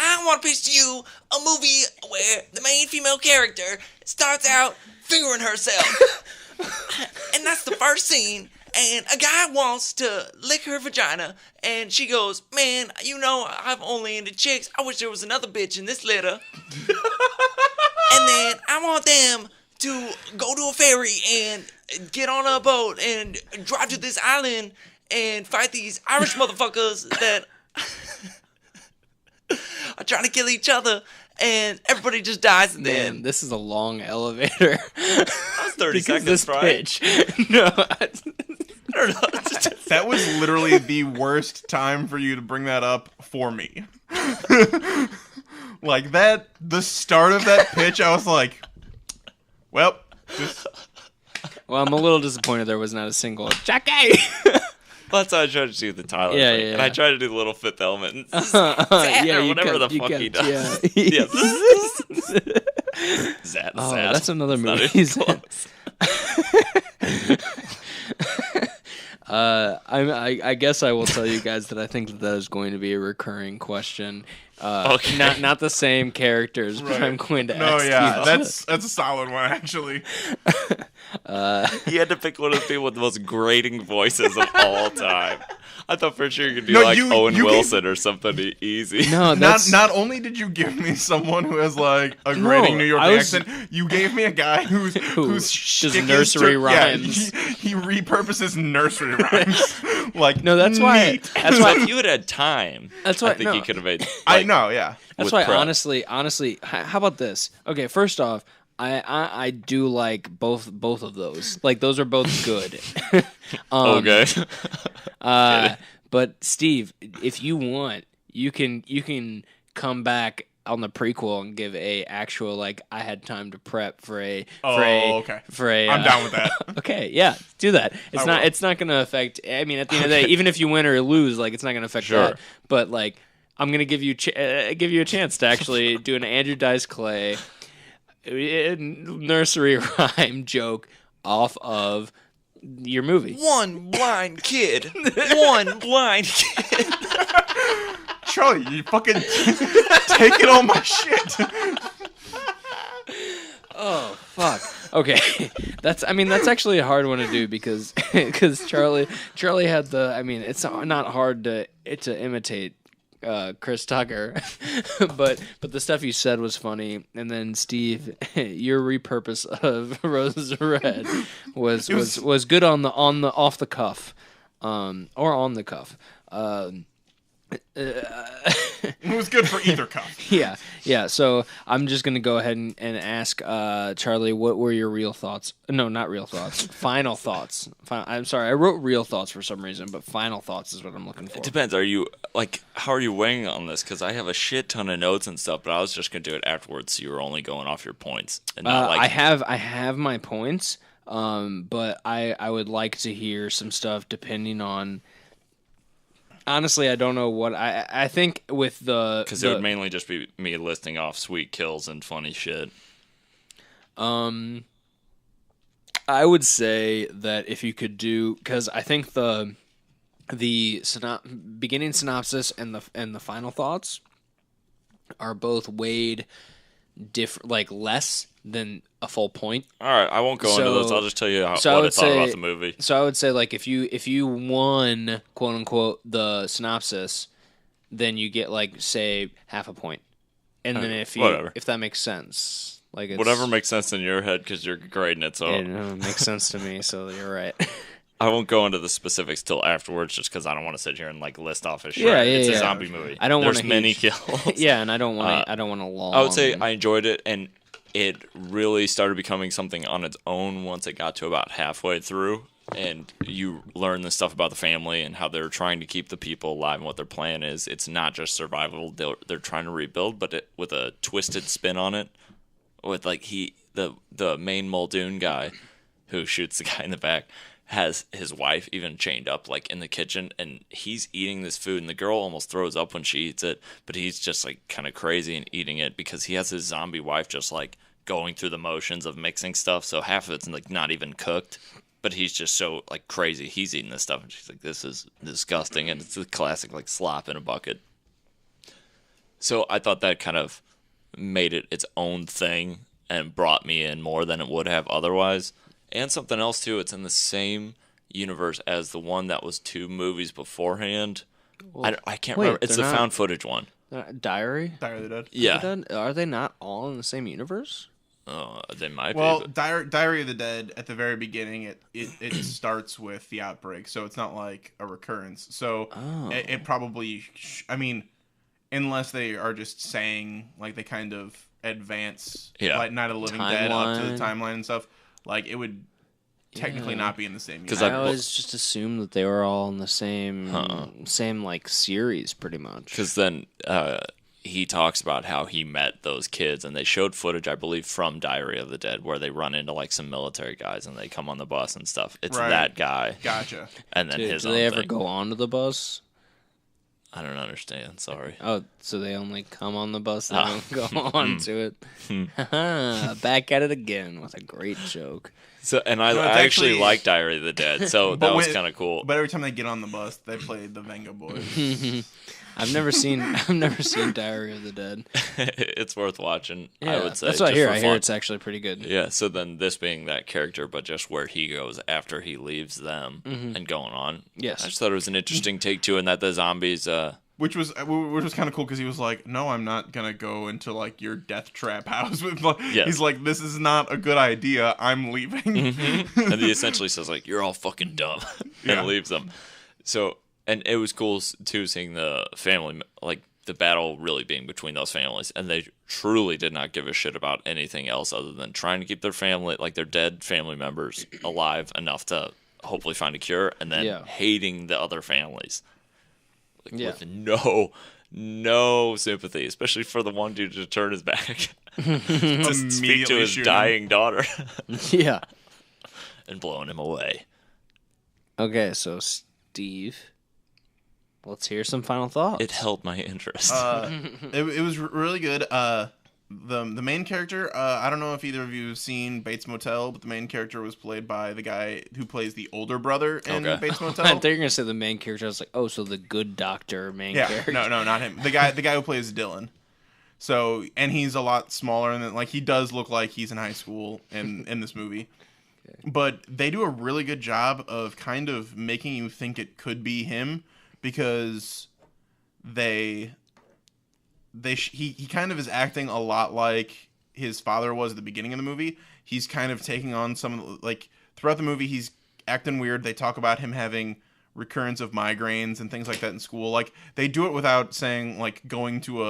I want to pitch to you a movie where the main female character starts out fingering herself. And that's the first scene. And a guy wants to lick her vagina. And she goes, man, I'm only into chicks. I wish there was another bitch in this litter. And then I want them to go to a ferry and get on a boat and drive to this island and fight these Irish motherfuckers that are trying to kill each other, and everybody just dies in the Man, end. this is a long elevator. That was 30 seconds, this right? pitch. No, I don't know. That was literally the worst time for you to bring that up for me. Like that, the start of that pitch, I was like, well, Well, I'm a little disappointed there was not a single Jackie. Well, that's how I tried to do the Tyler Yeah, thing. yeah. And I tried to do the little Fifth Element. Yeah, Or you whatever got- the you fuck got- he does. yeah. Zat, Oh, Zat. that's another It's not movie. even close. I guess I will tell you guys that I think that is going to be a recurring question. Okay. Not the same characters, but I'm going to ask you. that's a solid one actually. He had to pick one of the people with the most grating voices of all time. I thought for sure you could do Owen Wilson or something easy. No, not only did you give me someone who has like a grating New York accent, you gave me a guy who's just nursery rhymes. Yeah, he repurposes nursery rhymes. Like no, that's why. That's why if you had had time, that's why I think he could have made. I know, yeah. That's why. Honestly, how about this? Okay, first off. I do like both of those. Like those are both good. Okay. But Steve, if you want, you can come back on the prequel and give a actual like I had time to prep for a okay. I'm down with that. Okay, yeah, do that. It's not going to affect. I mean, at the end of the day, even if you win or lose, like it's not going to affect that. But like I'm going to give you a chance to actually do an Andrew Dice Clay nursery rhyme joke off of your movie. One blind kid. Charlie, you fucking taking all my shit. Oh fuck. Okay, that's actually a hard one to do because Charlie had the. I mean, it's not hard to imitate. Chris Tucker, but the stuff you said was funny, and then Steve, your repurpose of Rose Red was good on the off the cuff, or on the cuff. It was good for either cuff. Yeah. So I'm just gonna go ahead and ask Charlie, what were your real thoughts? No, not real thoughts. Final thoughts. I'm sorry, I wrote real thoughts for some reason, but final thoughts is what I'm looking for. It depends. Are you how are you weighing on this? Because I have a shit ton of notes and stuff, but I was just gonna do it afterwards. So you were only going off your points and not I have my points, but I would like to hear some stuff depending on. Honestly, I don't know what I think with the because it would mainly just be me listing off sweet kills and funny shit. I would say that if you could do because I think the beginning synopsis and the final thoughts are both weighed different, like less than a full point. All right, I won't go into those. I'll just tell you what I thought about the movie. So I would say, like, if you won, quote unquote, the synopsis, then you get like say half a point, and then if that makes sense, like whatever makes sense in your head because you're grading it, so it makes sense to me. So you're right. I won't go into the specifics till afterwards, just because I don't want to sit here and like list off a shit. It's a zombie movie. There's many kills. Yeah, and I don't want to long. I would say I enjoyed it, and it really started becoming something on its own once it got to about halfway through, and you learn the stuff about the family and how they're trying to keep the people alive and what their plan is. It's not just survival; they're trying to rebuild, but with a twisted spin on it. With like the main Muldoon guy who shoots the guy in the back has his wife even chained up like in the kitchen, and he's eating this food, and the girl almost throws up when she eats it, but he's just like kind of crazy and eating it because he has his zombie wife just like going through the motions of mixing stuff, so half of it's like not even cooked, but he's just so like crazy he's eating this stuff, and she's like, this is disgusting, and it's a classic like slop in a bucket. So I thought that kind of made it its own thing and brought me in more than it would have otherwise. And something else, too, it's in the same universe as the one that was 2 movies beforehand. Well, I can't remember. It's the found footage one. Diary? Diary of the Dead? Yeah. Are they not all in the same universe? They might be. Well, Diary of the Dead, at the very beginning, it starts with the outbreak, so it's not like a recurrence. So it probably, I mean, unless they are just saying, like, they kind of advance like Night of the Living Dead up to the timeline and stuff. Like, it would technically not be in the same universe. I always just assumed that they were all in the same like series, pretty much. Because then he talks about how he met those kids, and they showed footage, I believe, from Diary of the Dead, where they run into like some military guys, and they come on the bus and stuff. It's that guy. Gotcha. And then his. Do they ever go onto the bus? I don't understand. Sorry. Oh, so they only come on the bus and don't go on to it. Back at it again with a great joke. So, and I No, it's actually actually- like Diary of the Dead, so that was kind of cool. But every time they get on the bus, they play the Venga Boys. I've never seen Diary of the Dead. It's worth watching, Yeah, I would say. that's what I just hear. for I hear fun. it's actually pretty good. Yeah, so then this being that character, but just where he goes after he leaves them and going on. Yes. I just thought it was an interesting take, too, and that the zombies... Which was kind of cool because he was like, "No, I'm not gonna go into like your death trap house with." Like, Yes. He's like, "This is not a good idea. I'm leaving." and he essentially says, like, you're all fucking dumb, Yeah. and leaves them. So, and it was cool, too, seeing the family, like, the battle really being between those families, and they truly did not give a shit about anything else other than trying to keep their family, like their dead family members, alive enough to hopefully find a cure, and then hating the other families. Like, with no sympathy, especially for the one dude to turn his back to speak to his dying daughter Yeah. and blowing him away. Okay, so Steve, let's hear some final thoughts. It held my interest. It was really good. The main character, I don't know if either of you have seen Bates Motel, but the main character was played by the guy who plays the older brother in Bates Motel. I thought you were gonna say the main character. I was like, oh, so the good doctor character. No, not him. The guy who plays Dylan. So, and he's a lot smaller, and like he does look like he's in high school in this movie. Okay. But they do a really good job of kind of making you think it could be him because he kind of is acting a lot like his father was at the beginning of the movie. He's kind of taking on some, like, throughout the movie, he's acting weird. They talk about him having recurrence of migraines and things like that in school. Like, they do it without saying, like, going to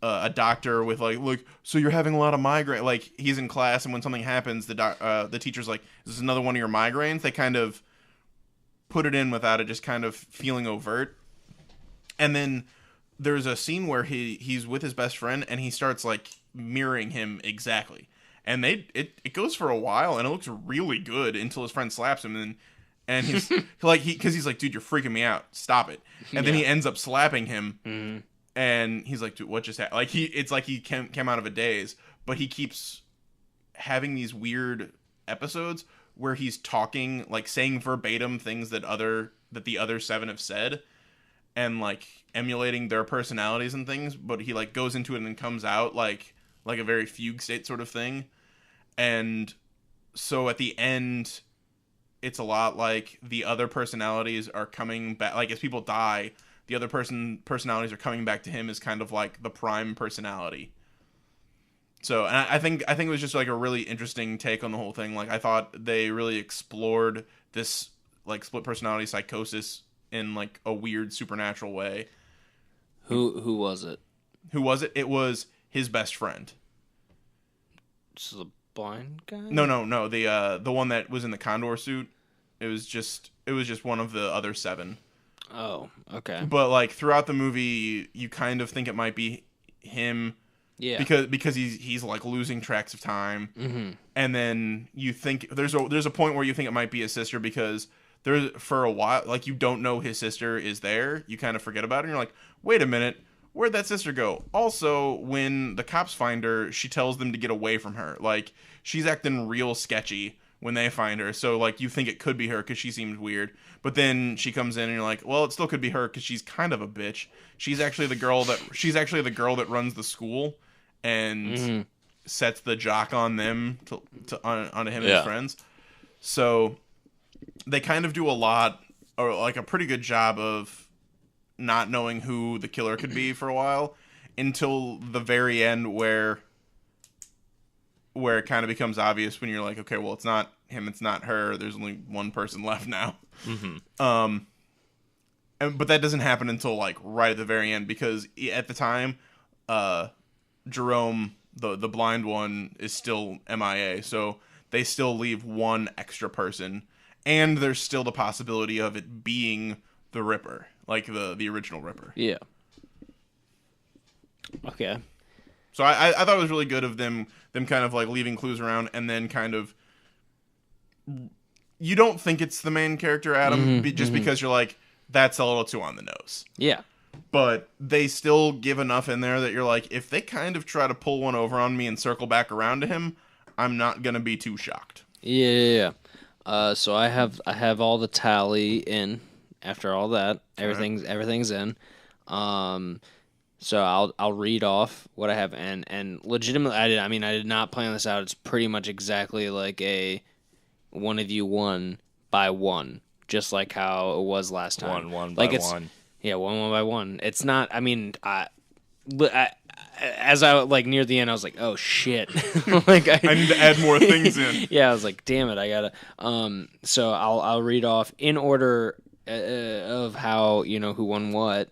a doctor with, like, look, so you're having a lot of migraine. Like, he's in class, and when something happens, the teacher's like, is this another one of your migraines? They kind of put it in without it just kind of feeling overt. And then there's a scene where he's with his best friend and he starts like mirroring him exactly, and it goes for a while and it looks really good until his friend slaps him and he's like he's like, dude, you're freaking me out, stop it. And then he ends up slapping him, and he's like, dude, what just happened? Like it's like he came out of a daze, but he keeps having these weird episodes where he's talking, like saying verbatim things that the other seven have said, and like emulating their personalities and things, but he like goes into it and then comes out like a very fugue state sort of thing. And so at the end, it's a lot like the other personalities are coming back. Like as people die, the other personalities are coming back to him as kind of like the prime personality. So, and I think it was just like a really interesting take on the whole thing. Like I thought they really explored this like split personality psychosis in like a weird supernatural way. Who was it? Who was it? It was his best friend. Just the blind guy? No. The one that was in the condor suit. It was just one of the other seven. Oh, okay. But like throughout the movie, you kind of think it might be him. Yeah. Because he's like losing tracks of time, and then you think there's a point where you think it might be his sister because there's for a while like you don't know his sister is there. You kind of forget about it, and you're like, wait a minute, where'd that sister go? Also, when the cops find her, she tells them to get away from her. Like she's acting real sketchy when they find her. So like you think it could be her because she seems weird, but then she comes in and you're like, well, it still could be her because she's kind of a bitch. She's actually the girl that runs the school and sets the jock on them onto him and his friends. So they kind of do a lot, or like a pretty good job of not knowing who the killer could be for a while until the very end where it kind of becomes obvious when you're like, okay, well, it's not him, it's not her. There's only one person left now. But that doesn't happen until like right at the very end because at the time, Jerome, the blind one, is still MIA, so they still leave one extra person, and there's still the possibility of it being the Ripper, like the original Ripper. Yeah. Okay. So I thought it was really good of them kind of like leaving clues around, and then kind of you don't think it's the main character, Adam, because you're like, that's a little too on the nose. Yeah. But they still give enough in there that you're like, if they kind of try to pull one over on me and circle back around to him, I'm not going to be too shocked. Yeah. So I have all the tally in after all that. Everything's in. So I'll read off what I have, and legitimately I did not plan this out. It's pretty much exactly like a one of you one by one, just like how it was last time. One like by it's, one. Yeah, one by one. It's not. I mean, as I like near the end, I was like, oh shit, like I need to add more things in. Yeah, I was like, damn it, I gotta. So I'll read off in order of how who won what.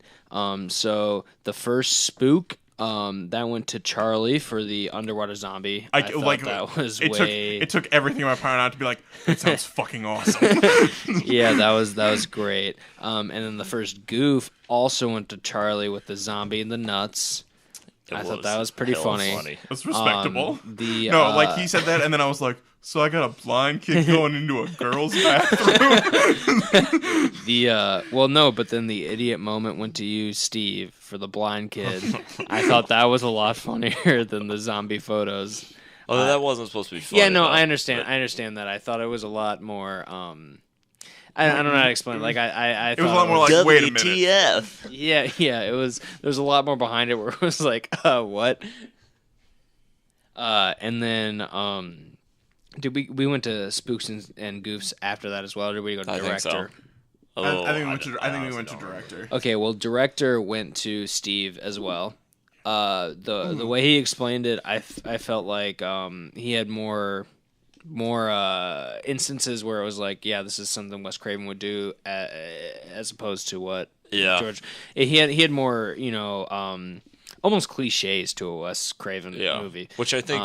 So the first spook, that went to Charlie for the underwater zombie. I thought that was it took everything in my power not to be like, that sounds fucking awesome. Yeah, that was great. And then the first goof also went to Charlie with the zombie and the nuts. I thought that was pretty funny. That's respectable. No, like he said that, and then I was like, so I got a blind kid going into a girl's bathroom. But then the idiot moment went to you, Steve, for the blind kid. I thought that was a lot funnier than the zombie photos. Although that wasn't supposed to be funny. Yeah, no, though, I understand. but- I understand that. I thought it was a lot more. I don't know how to explain it. Like I It was a lot more like, wait a minute. WTF? Yeah. It was. There's a lot more behind it where it was like, what? And then did we went to spooks and goofs after that as well? Or did we go to I think director? so. I think we went to director. Okay, well, director went to Steve as well. The way he explained it, I felt like he had more instances where it was like, yeah, this is something Wes Craven would do, as opposed to what George. He had more, almost cliches to a Wes Craven movie, which I think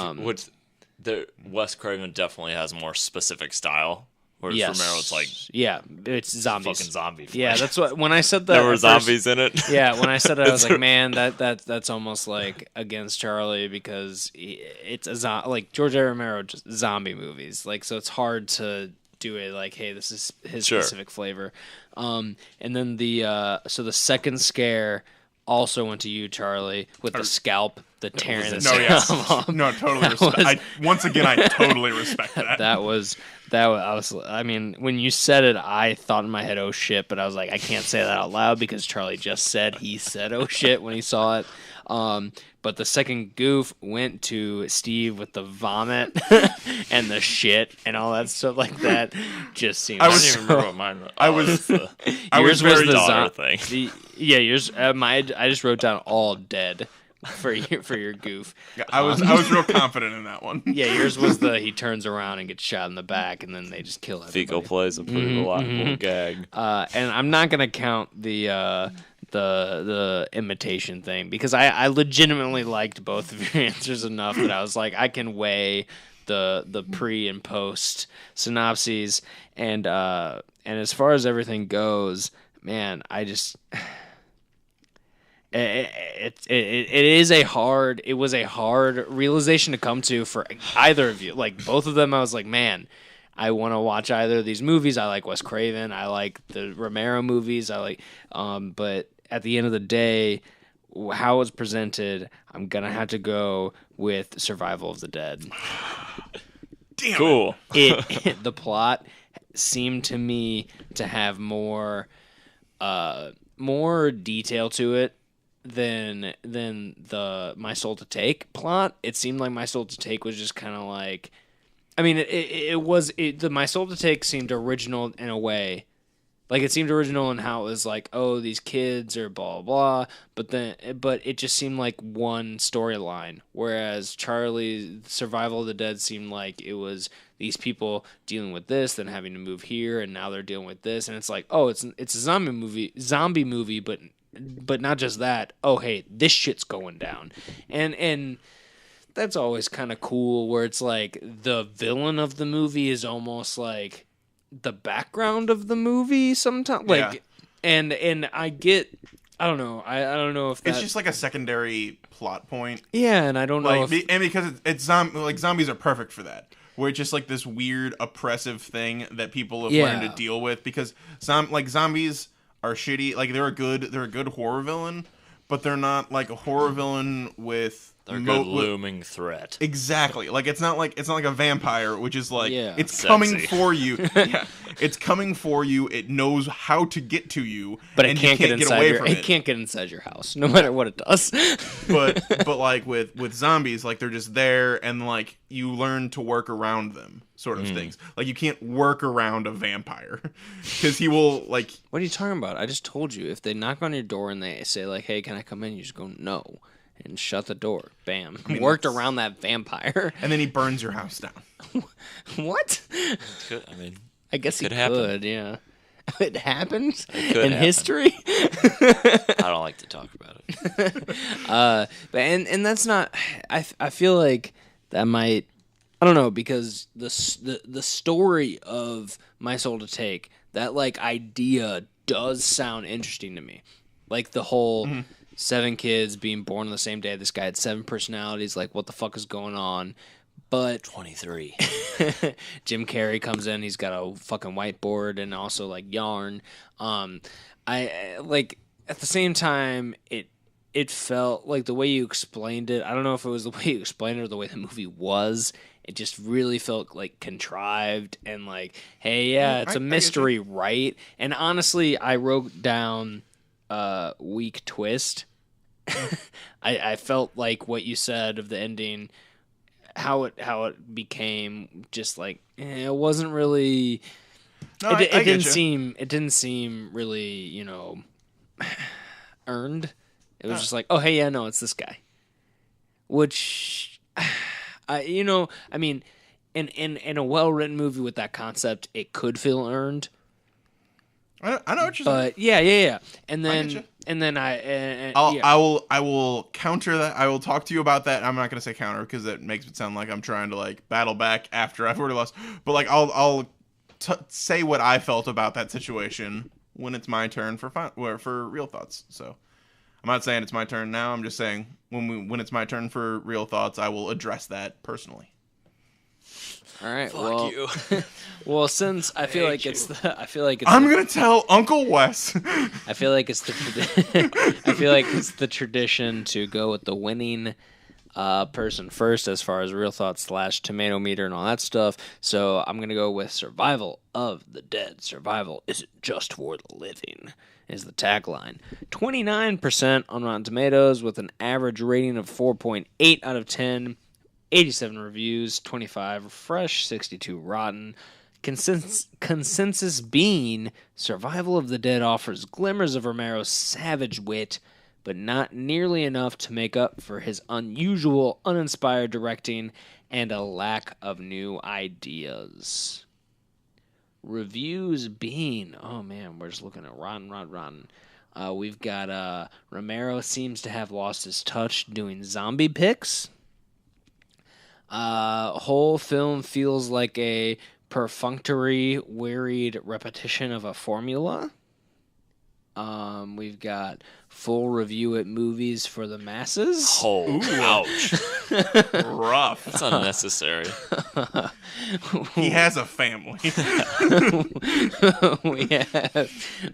Wes Craven definitely has more specific style. Whereas Romero, it's like, it's zombies, fucking zombie. Yeah, that's what when I said that there were zombies in it. Yeah, when I said it, I was like, man, that's almost like against Charlie because it's like George A. Romero, just zombie movies. Like, so it's hard to do it like, hey, this is his specific flavor. And then the second scare also went to you, Charlie, with the scalp, the tearing the scalp off. No, totally respect. Once again, I totally respect that. I was. I mean, when you said it, I thought in my head, "Oh shit!" But I was like, I can't say that out loud because Charlie just said he said, "Oh shit" when he saw it. But the second goof went to Steve with the vomit and the shit and all that stuff like that. Just seemed. I don't even remember what mine was. Yours was the thing. Yours. I just wrote down all dead. For your goof. Yeah, I was real confident in that one. Yeah, yours was he turns around and gets shot in the back, and then they just kill everybody. Fecal plays a pretty reliable gag. And I'm not gonna count the imitation thing because I legitimately liked both of your answers enough that I was like, I can weigh the pre and post synopses, and as far as everything goes, man, I just. It was a hard realization to come to for either of you. Like both of them, I was like, man, I want to watch either of these movies. I like Wes Craven. I like the Romero movies. I like, but at the end of the day, how it was presented, I'm gonna have to go with Survival of the Dead. Damn. Cool. The plot seemed to me to have more detail to it than the My Soul to Take plot. It seemed like My Soul to Take was just kind of like, I mean, the My Soul to Take seemed original in a way. Like it seemed original in how it was like, oh, these kids are blah blah, but it just seemed like one storyline. Whereas Charlie's Survival of the Dead seemed like it was these people dealing with this, then having to move here, and now they're dealing with this, and it's like, oh, it's a zombie movie, but not just that. Oh, hey, this shit's going down, and that's always kind of cool. Where it's like the villain of the movie is almost like the background of the movie sometimes. Like, and I don't know. I don't know if it's just like a secondary plot point. Yeah, and I don't know. And because it's zombies are perfect for that. Where it's just like this weird oppressive thing that people have learned to deal with because zombies are shitty. Like they're a good horror villain, but they're not like a horror villain with They're a good looming threat. Exactly. Like it's not like a vampire, which is like it's Sexy. coming for you. Yeah, it's coming for you. It knows how to get to you, But and it can't you get can't inside away your. from It can't get inside your house, no matter what it does. But like with zombies, like they're just there, and like you learn to work around them, sort of things. Like you can't work around a vampire because he will like. What are you talking about? I just told you. If they knock on your door and they say like, "Hey, can I come in?" You just go no. And shut the door. Bam. Worked around that vampire. And then he burns your house down. What? I guess he could, yeah. It happened in history. I don't like to talk about it. But and that's not. I feel like that might. I don't know, because the story of My Soul to Take, that like idea does sound interesting to me. Like the whole 7 kids being born on the same day. This guy had 7 personalities. Like, what the fuck is going on? But 23. Jim Carrey comes in. He's got a fucking whiteboard and also like yarn. I like at the same time it felt like the way you explained it. I don't know if it was the way you explained it or the way the movie was. It just really felt like contrived and like, hey, yeah, it's a mystery, right? And honestly, I wrote down weak twist. I felt like what you said of the ending, how it became just like it wasn't really. No, it I didn't seem really earned. It was just like, oh hey, yeah, no, it's this guy. Which, I mean, in a well written movie with that concept, it could feel earned. I know what you're saying. But yeah, and then I will counter that. I will talk to you about that. I'm not gonna say counter because it makes it sound like I'm trying to like battle back after I've already lost. But like I'll say what I felt about that situation when it's my turn for real thoughts. So I'm not saying it's my turn now. I'm just saying when it's my turn for real thoughts, I will address that personally. All right. Fuck you. Well, since I feel like it's I'm gonna tell Uncle Wes. I feel like it's the tradition to go with the winning person first as far as real thoughts / tomato meter and all that stuff. So I'm gonna go with Survival of the Dead. Survival isn't just for the living is the tagline. 29% on Rotten Tomatoes with an average rating of 4.8 out of 10. 87 reviews, 25 fresh, 62 rotten. Consensus being Survival of the Dead offers glimmers of Romero's savage wit, but not nearly enough to make up for his unusual, uninspired directing and a lack of new ideas. Reviews being, oh man, we're just looking at rotten. We've got Romero seems to have lost his touch doing zombie picks. Whole film feels like a perfunctory, wearied repetition of a formula. We've got full review at movies for the masses. Oh, ouch. Rough. That's unnecessary. He has a family.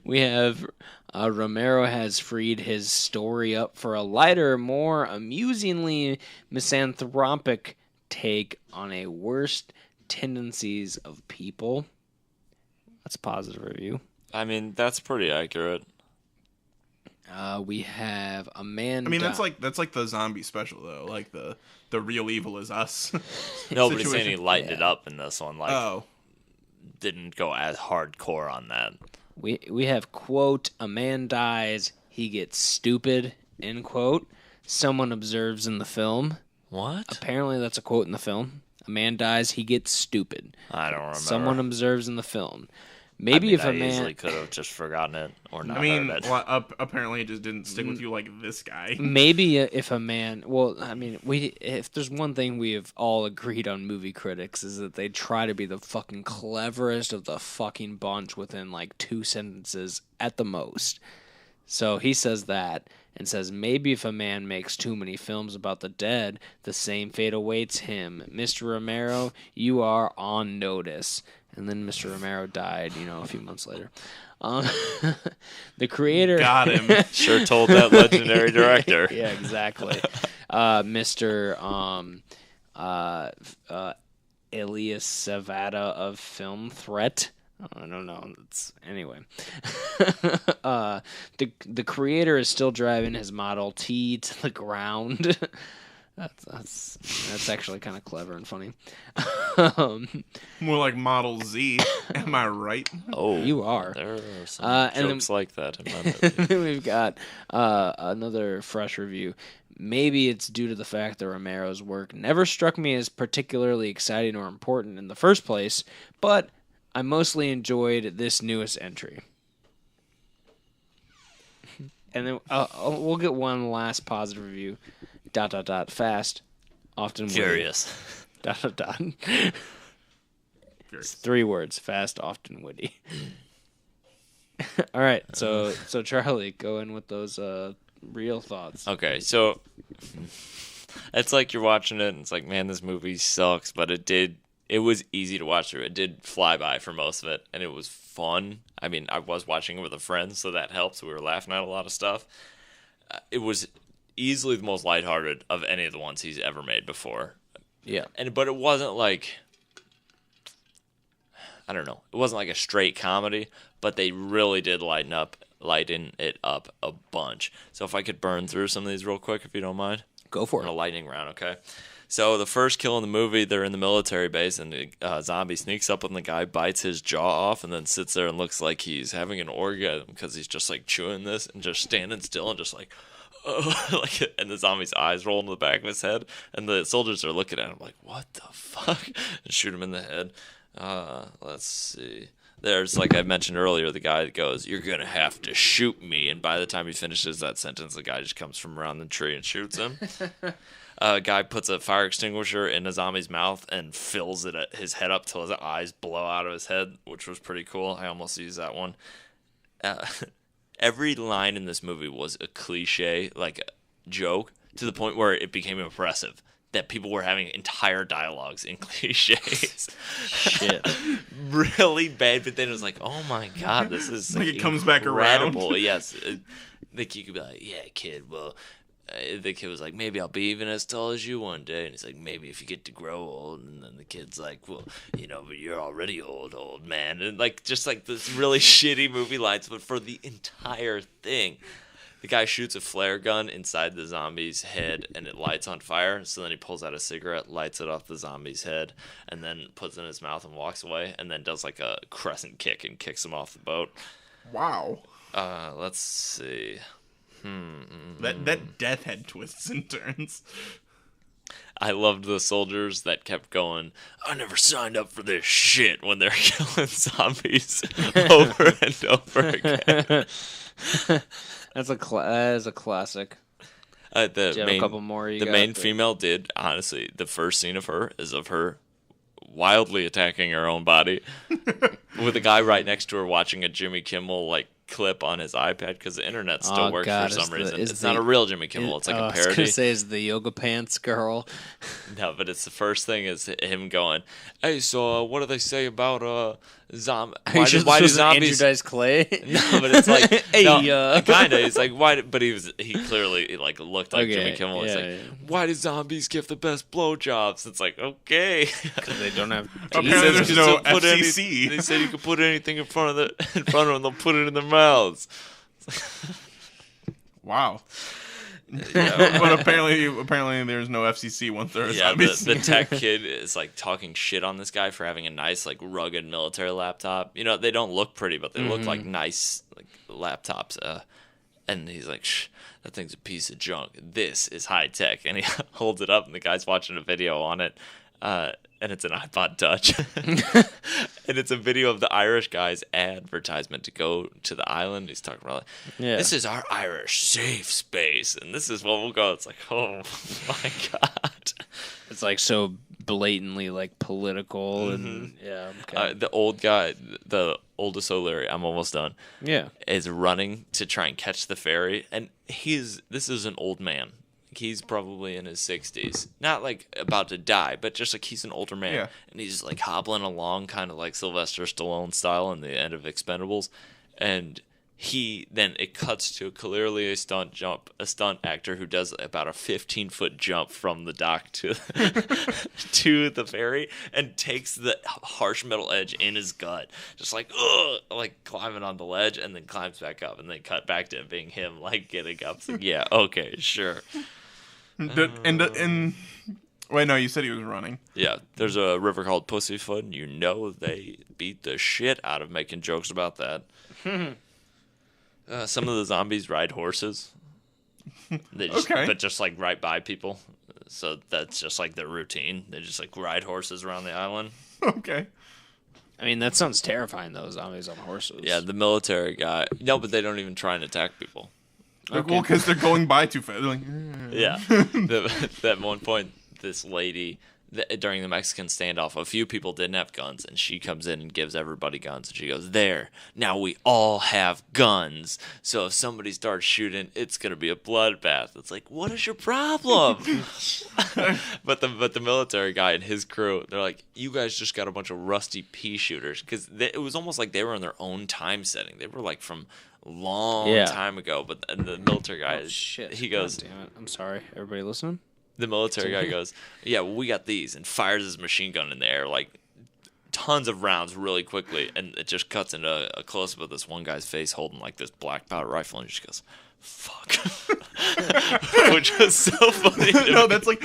we have Romero has freed his story up for a lighter, more amusingly misanthropic take on a worst tendencies of people. That's a positive review. I mean, that's pretty accurate. We have a man. I mean, that's like the zombie special though. Like the real evil is us. No, but he's saying he lightened it up in this one. Like, oh, didn't go as hardcore on that. We have, quote, a man dies, he gets stupid, end quote. Someone observes in the film. What? Apparently that's a quote in the film. A man dies, he gets stupid. I don't remember. Someone observes in the film. Maybe if a man easily could have just forgotten it or not. I mean, heard it. well, apparently it just didn't stick with you like this guy. Maybe if a man, well, I mean, if there's one thing we have all agreed on movie critics is that they try to be the fucking cleverest of the fucking bunch within like 2 sentences at the most. So he says that and says, maybe if a man makes too many films about the dead, the same fate awaits him. Mr. Romero, you are on notice. And then Mr. Romero died, a few months later. The creator Got him. Sure told that legendary director. Yeah, exactly. Mr. Elias Savada of Film Threat. I don't know. Anyway. The creator is still driving his Model T to the ground. That's actually kind of clever and funny. More like Model Z. Am I right? Oh, you are. There are some jokes like that in my movie. Then we've got another fresh review. Maybe it's due to the fact that Romero's work never struck me as particularly exciting or important in the first place, but I mostly enjoyed this newest entry. And then we'll get one last positive review. ... Fast, often Furious. witty. ... It's 3 words. Fast, often witty. All right, so Charlie, go in with those real thoughts. Okay, so it's like you're watching it and it's like, man, this movie sucks, but it was easy to watch through. It did fly by for most of it, and it was fun. I mean, I was watching it with a friend, so that helps. We were laughing at a lot of stuff. It was easily the most lighthearted of any of the ones he's ever made before. Yeah. But it wasn't like, I don't know, it wasn't like a straight comedy, but they really did lighten it up a bunch. So if I could burn through some of these real quick, if you don't mind. Go for In it. a lightning round, okay? So the first kill in the movie, they're in the military base, and the zombie sneaks up on the guy, bites his jaw off, and then sits there and looks like he's having an orgasm because he's just like chewing this and just standing still and just like, like, and the zombie's eyes roll into the back of his head, and the soldiers are looking at him like, what the fuck? And shoot him in the head. Let's see. There's, like I mentioned earlier, the guy that goes, you're going to have to shoot me. And by the time he finishes that sentence, the guy just comes from around the tree and shoots him. A guy puts a fire extinguisher in a zombie's mouth and fills his head up till his eyes blow out of his head, which was pretty cool. I almost used that one. Every line in this movie was a cliche, like a joke, to the point where it became impressive that people were having entire dialogues in cliches. Shit. Really bad, but then it was like, oh my god, this is Like it comes back around. Yes. Like you could be like, yeah, kid, well, the kid was like, maybe I'll be even as tall as you one day. And he's like, maybe if you get to grow old. And then the kid's like, well, but you're already old man. And like, just like this really shitty movie lines, but for the entire thing. The guy shoots a flare gun inside the zombie's head and it lights on fire. So then he pulls out a cigarette, lights it off the zombie's head, and then puts it in his mouth and walks away. And then does like a crescent kick and kicks him off the boat. Wow. Let's see. That death had twists and turns. I loved the soldiers that kept going, I never signed up for this shit when they're killing zombies over and over again. That is a classic. The Do you have a couple more? The main female did, honestly, the first scene of her is of her wildly attacking her own body with a guy right next to her watching a Jimmy Kimmel like clip on his iPad because the internet still works for some reason. It's not a real Jimmy Kimmel. It's like a parody. I was going to say, is the yoga pants girl. No, but it's the first thing is him going, hey, so what do they say about zombie? Why do zombies... Andrew Dice Clay? No, but it's like, hey, kind of. It's like, why? But he clearly like looked like Jimmy Kimmel. It's like, why do zombies give the best blowjobs? It's like, okay, because they don't have. Apparently, there's no FCC. They said you could put anything in front of them. They'll put it in their mouths. Wow. Yeah. But apparently there's no FCC once there are zombies. The tech kid is like talking shit on this guy for having a nice like rugged military laptop. They don't look pretty, but they look like nice like laptops. And he's like, shh, that thing's a piece of junk. This is high tech. And he holds it up, and the guy's watching a video on it. And it's an iPod Touch. And it's a video of the Irish guy's advertisement to go to the island. He's talking about, this is our Irish safe space, and this is what we'll go. It's like, oh my god. It's like so blatantly like political and okay. The old guy, the oldest O'Leary, I'm almost done. Yeah, is running to try and catch the ferry, and this is an old man. He's probably in his 60s. Not like about to die, but just like he's an older man. Yeah. And he's like hobbling along kind of like Sylvester Stallone style in the end of Expendables. And then it cuts to clearly a stunt actor who does about a 15-foot jump from the dock to to the ferry and takes the harsh metal edge in his gut, just like ugh, like climbing on the ledge, and then climbs back up, and then cut back to it being him like getting up. So, yeah, okay, sure. Wait, no, you said he was running. Yeah, there's a river called Pussyfoot, and they beat the shit out of making jokes about that. Some of the zombies ride horses. They just, Okay. But just like right by people. So that's just like their routine. They just like ride horses around the island. Okay. I mean, that sounds terrifying, though, zombies on horses. Yeah, the military guy. No, but they don't even try and attack people. Okay. Well, because they're going by too fast. They're like, Yeah. At one point, this lady, during the Mexican standoff, a few people didn't have guns, and she comes in and gives everybody guns. And she goes, there, now we all have guns. So if somebody starts shooting, it's going to be a bloodbath. It's like, what is your problem? But the military guy and his crew, they're like, you guys just got a bunch of rusty pea shooters. Because it was almost like they were in their own time setting. They were like from long time ago. But the military guy, he goes, God damn it. I'm sorry. Everybody listening? the military guy goes, yeah, well, we got these, and fires his machine gun in the air, like tons of rounds really quickly, and it just cuts into a close-up of this one guy's face holding like this black powder rifle, and he just goes, fuck. Which was so funny. No, that's like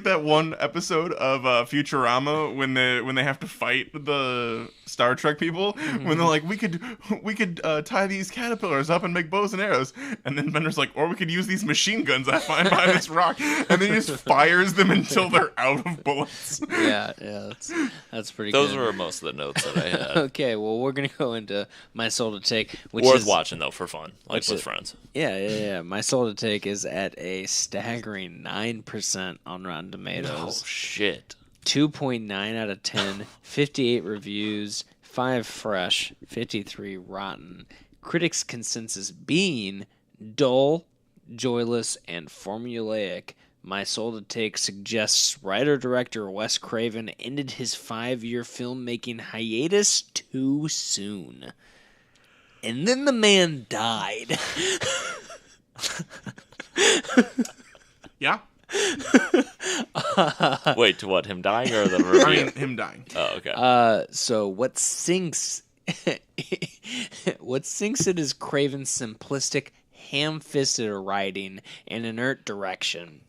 that one episode of Futurama when they have to fight the Star Trek people, when they're like, we could tie these caterpillars up and make bows and arrows, and then Bender's like, or we could use these machine guns I find behind this rock, and then he just fires them until they're out of bullets. Yeah, that's pretty good. Those were most of the notes that I had. Okay, well, we're going to go into My Soul to Take, which Worth is watching, though, for fun, like with friends. Yeah. My Soul to Take is at a staggering 9% on Rotten Tomatoes. Oh, shit. 2.9 out of 10, 58 reviews, 5 fresh, 53 rotten. Critics' consensus being dull, joyless, and formulaic. My Soul to Take suggests writer-director Wes Craven ended his 5-year filmmaking hiatus too soon. And then the man died. Yeah. Wait, to what? Him dying or the review? I mean, him dying. Oh, okay. So what sinks it is Craven's simplistic, ham-fisted writing and inert direction.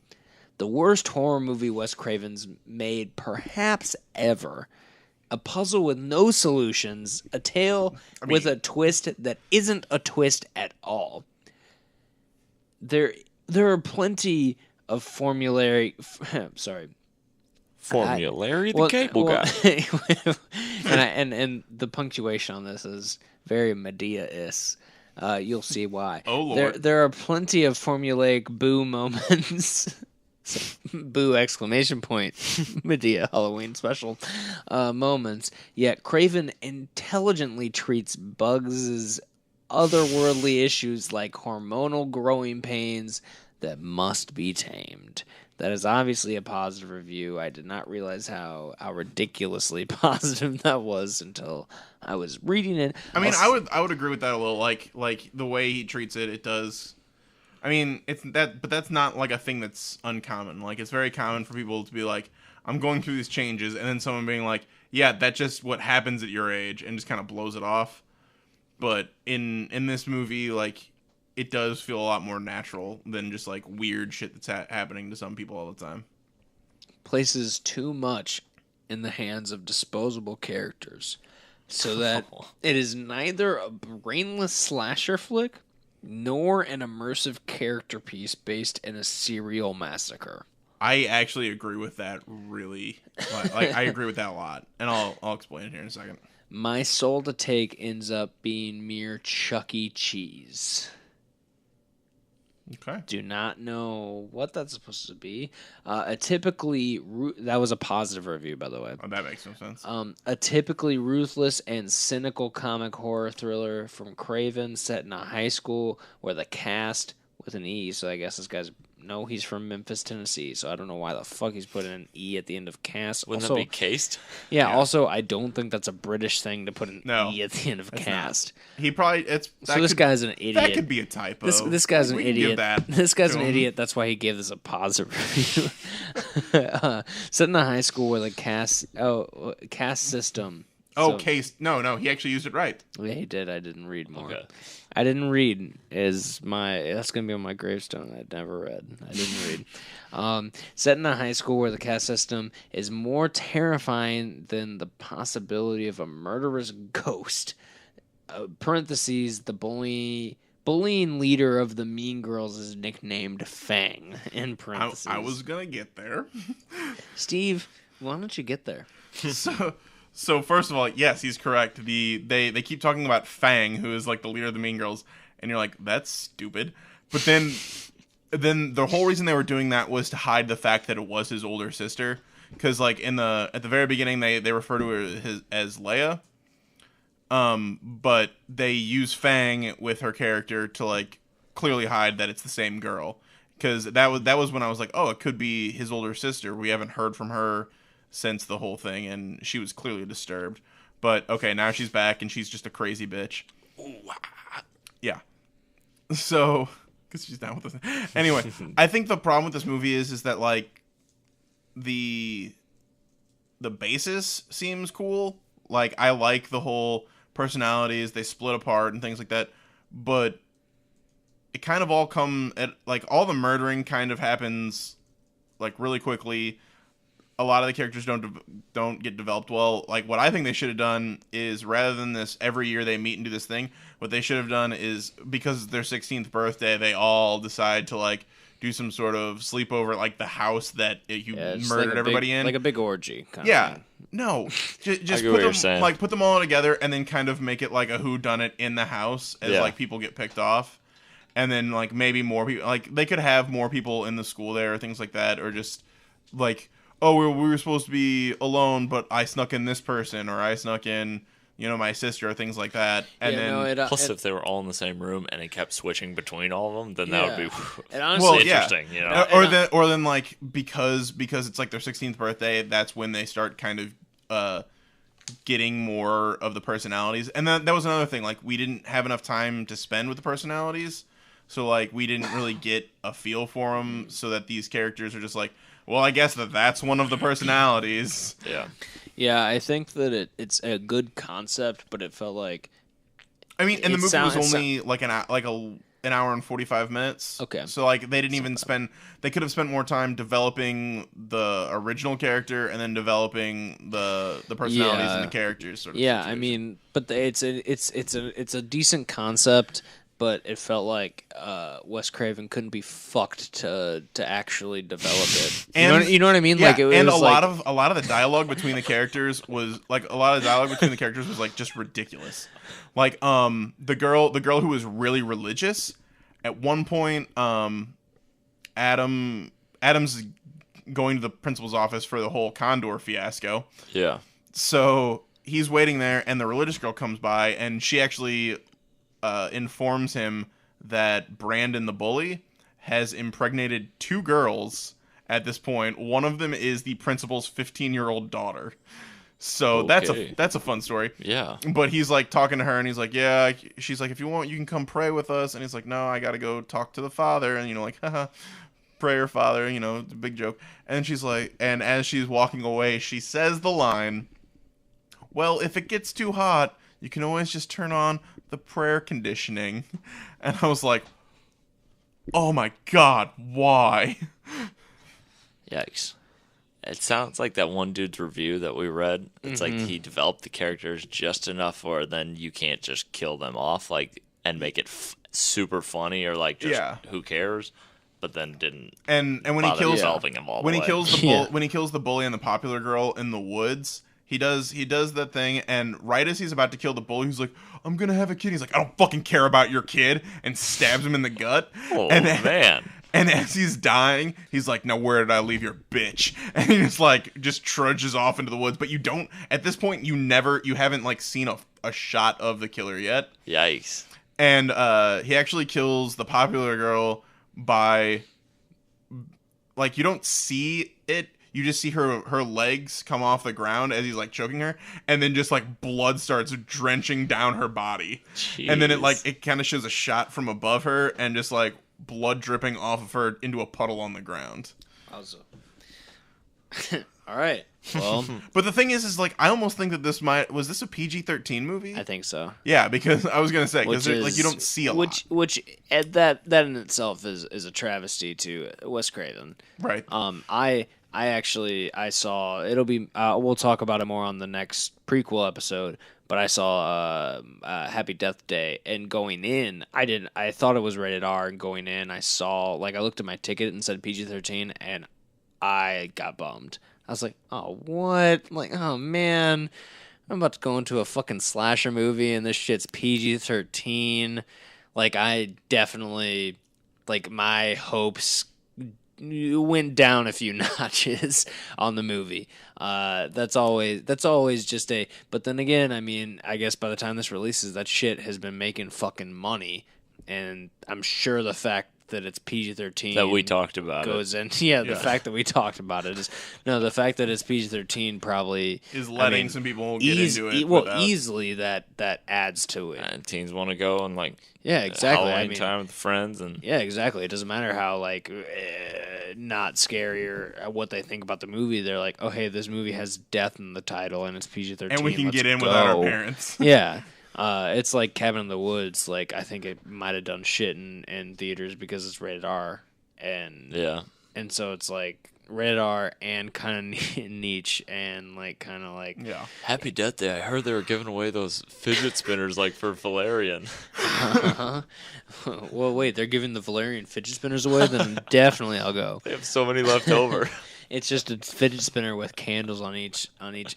The worst horror movie Wes Craven's made perhaps ever. A puzzle with no solutions, a tale with a twist that isn't a twist at all. There are plenty of formulary. Sorry, Formulary, the cable guy. and the punctuation on this is very Medea-ish. You'll see why. Oh, Lord. There are plenty of formulaic boo moments. Boo! Exclamation point! Medea Halloween special moments. Yet Craven intelligently treats Bugs' otherworldly issues like hormonal growing pains that must be tamed. That is obviously a positive review. I did not realize how ridiculously positive that was until I was reading it. I mean, I would agree with that a little. Like the way he treats it, it does. I mean, but that's not like a thing that's uncommon. Like, it's very common for people to be like, I'm going through these changes, and then someone being like, yeah, that's just what happens at your age, and just kind of blows it off. But in this movie, like, it does feel a lot more natural than just like weird shit that's happening to some people all the time. Places too much in the hands of disposable characters, so that it is neither a brainless slasher flick nor an immersive character piece based in a serial massacre. I actually agree with that really. Like I agree with that a lot, and I'll explain it here in a second. My Soul to Take ends up being mere Chuck E. Cheese. Okay. Do not know what that's supposed to be. That was a positive review, by the way. Oh, that makes no sense. A typically ruthless and cynical comic horror thriller from Craven set in a high school where the cast, with an E, so I guess this guy's know he's from Memphis, Tennessee, so I don't know why the fuck he's putting an E at the end of cast. Wouldn't Also, that be cased? yeah, also, I don't think that's a British thing to put an No, E at the end of cast. He probably So this guy's an idiot. That could be a typo. This guy's an We can give idiot. that This guy's to an him. idiot. That's why he gave this a positive review. Set in a high school where the cast system. Oh, So- case. No, he actually used it right. Yeah, he did. I didn't read more. Okay. I didn't read that's gonna be on my gravestone. I never read. I didn't read. Set in a high school where the caste system is more terrifying than the possibility of a murderous ghost. Parentheses, the bullying leader of the Mean Girls is nicknamed Fang. In parentheses. I was gonna get there. Steve, why don't you get there? So first of all, yes, he's correct. They keep talking about Fang, who is like the leader of the Mean Girls, and you're like, that's stupid. But then the whole reason they were doing that was to hide the fact that it was his older sister, because like at the very beginning they refer to her as Leia, but they use Fang with her character to like clearly hide that it's the same girl, because that was when I was like, oh, it could be his older sister. We haven't heard from her since the whole thing, and she was clearly disturbed. But okay, now she's back, and she's just a crazy bitch. Yeah. So, because she's down with us. Anyway, I think the problem with this movie is that like the basis seems cool. Like I like the whole personalities, they split apart and things like that, but it kind of all all the murdering kind of happens like really quickly. A lot of the characters don't get developed well. Like what I think they should have done is, rather than this every year they meet and do this thing, what they should have done is, because it's their 16th birthday, they all decide to like do some sort of sleepover at like the house that Just murdered like a everybody big, in. like a big orgy. Kind Yeah. Of thing. No. Just get put what you're them saying. put them all together and then kind of make it like a whodunit in the house as Yeah. like people get picked off. And then like maybe more people, like they could have more people in the school there or things like that, or just like, oh, we were supposed to be alone, but I snuck in this person, or I snuck in, my sister, or things like that. And then Plus, if they were all in the same room and it kept switching between all of them, then that would be And honestly, well, yeah. interesting. You know? Or then like because it's like their 16th birthday, that's when they start kind of getting more of the personalities. And that was another thing. Like we didn't have enough time to spend with the personalities, so like we didn't really get a feel for them. So that these characters are just like, well, I guess that's one of the personalities. Yeah. Yeah, I think that it's a good concept, but it felt like I mean, and the movie was it's only like an hour and 45 minutes. Okay. So like they didn't even spend. They could have spent more time developing the original character and then developing the personalities and the characters. Sort of I mean, but it's a decent concept, but it felt like Wes Craven couldn't be fucked to actually develop it. And- you know what I mean? Yeah, Like it was and a like, lot of the dialogue between the characters was like just ridiculous. Like the girl who was really religious. At one point, Adam's going to the principal's office for the whole Condor fiasco. Yeah. So he's waiting there, and the religious girl comes by, and she actually informs him that Brandon the bully has impregnated 2 girls at this point. One of them is the principal's 15-year-old daughter. So Okay. that's a fun story. Yeah. But he's like talking to her, and he's like, yeah. She's like, if you want, you can come pray with us. And he's like, no, I got to go talk to the father. And like, haha, prayer father, it's a big joke. And she's like, and as she's walking away, she says the line, well, if it gets too hot, you can always just turn on the prayer conditioning. And I was like, oh my God, why? Yikes. It sounds like that one dude's review that we read. It's like he developed the characters just enough where then you can't just kill them off and make it super funny or like just who cares, but then didn't And when he bother kills developing them all when the he way. kills the when he kills the bully and the popular girl in the woods, he does that thing, and right as he's about to kill the bully, he's like, I'm gonna have a kid. He's like, I don't fucking care about your kid, and stabs him in the gut. Oh, and man. And as he's dying, he's like, now where did I leave your bitch? And he just trudges off into the woods. But you don't, at this point, you haven't like seen a shot of the killer yet. Yikes. And he actually kills the popular girl by like, you don't see it. You just see her legs come off the ground as he's, like, choking her, and then just, like, blood starts drenching down her body. Jeez. And then it kind of shows a shot from above her, and just, like, blood dripping off of her into a puddle on the ground. Also. All right. Well, but the thing is like, I almost think that was this a PG-13 movie? I think so. Yeah, because I was gonna say, because like, you don't see a lot. Which that in itself is a travesty to Wes Craven. Right. I saw, it'll be we'll talk about it more on the next prequel episode, but I saw Happy Death Day, and going in, I thought it was rated R, and going in I saw, like, I looked at my ticket and said PG-13, and I got bummed. I was like, oh, what? Like, oh, man, I'm about to go into a fucking slasher movie, and this shit's PG-13. Like, I definitely, like, my hopes went down a few notches on the movie. That's always just a, but then again, I mean, I guess by the time this releases, that shit has been making fucking money, and I'm sure the fact that it's PG-13 that we talked about goes in. Yeah, the fact that we talked about it is the fact that it's PG-13 probably is letting some people get into it. Easily that adds to it. And teens want to go and, like, exactly. Halloween time with friends, and exactly. It doesn't matter how, like, not scary or what they think about the movie. They're like, oh, hey, this movie has death in the title and it's PG-13, and we can get in without our parents. Yeah. It's like Cabin in the Woods. Like, I think it might have done shit in theaters because it's rated R, and so it's like rated R and kind of niche, and like kind of like Happy Death Day. I heard they were giving away those fidget spinners, like, for Valerian. Well, wait, they're giving the Valerian fidget spinners away? Then definitely I'll go. They have so many left over. It's just a fidget spinner with candles on each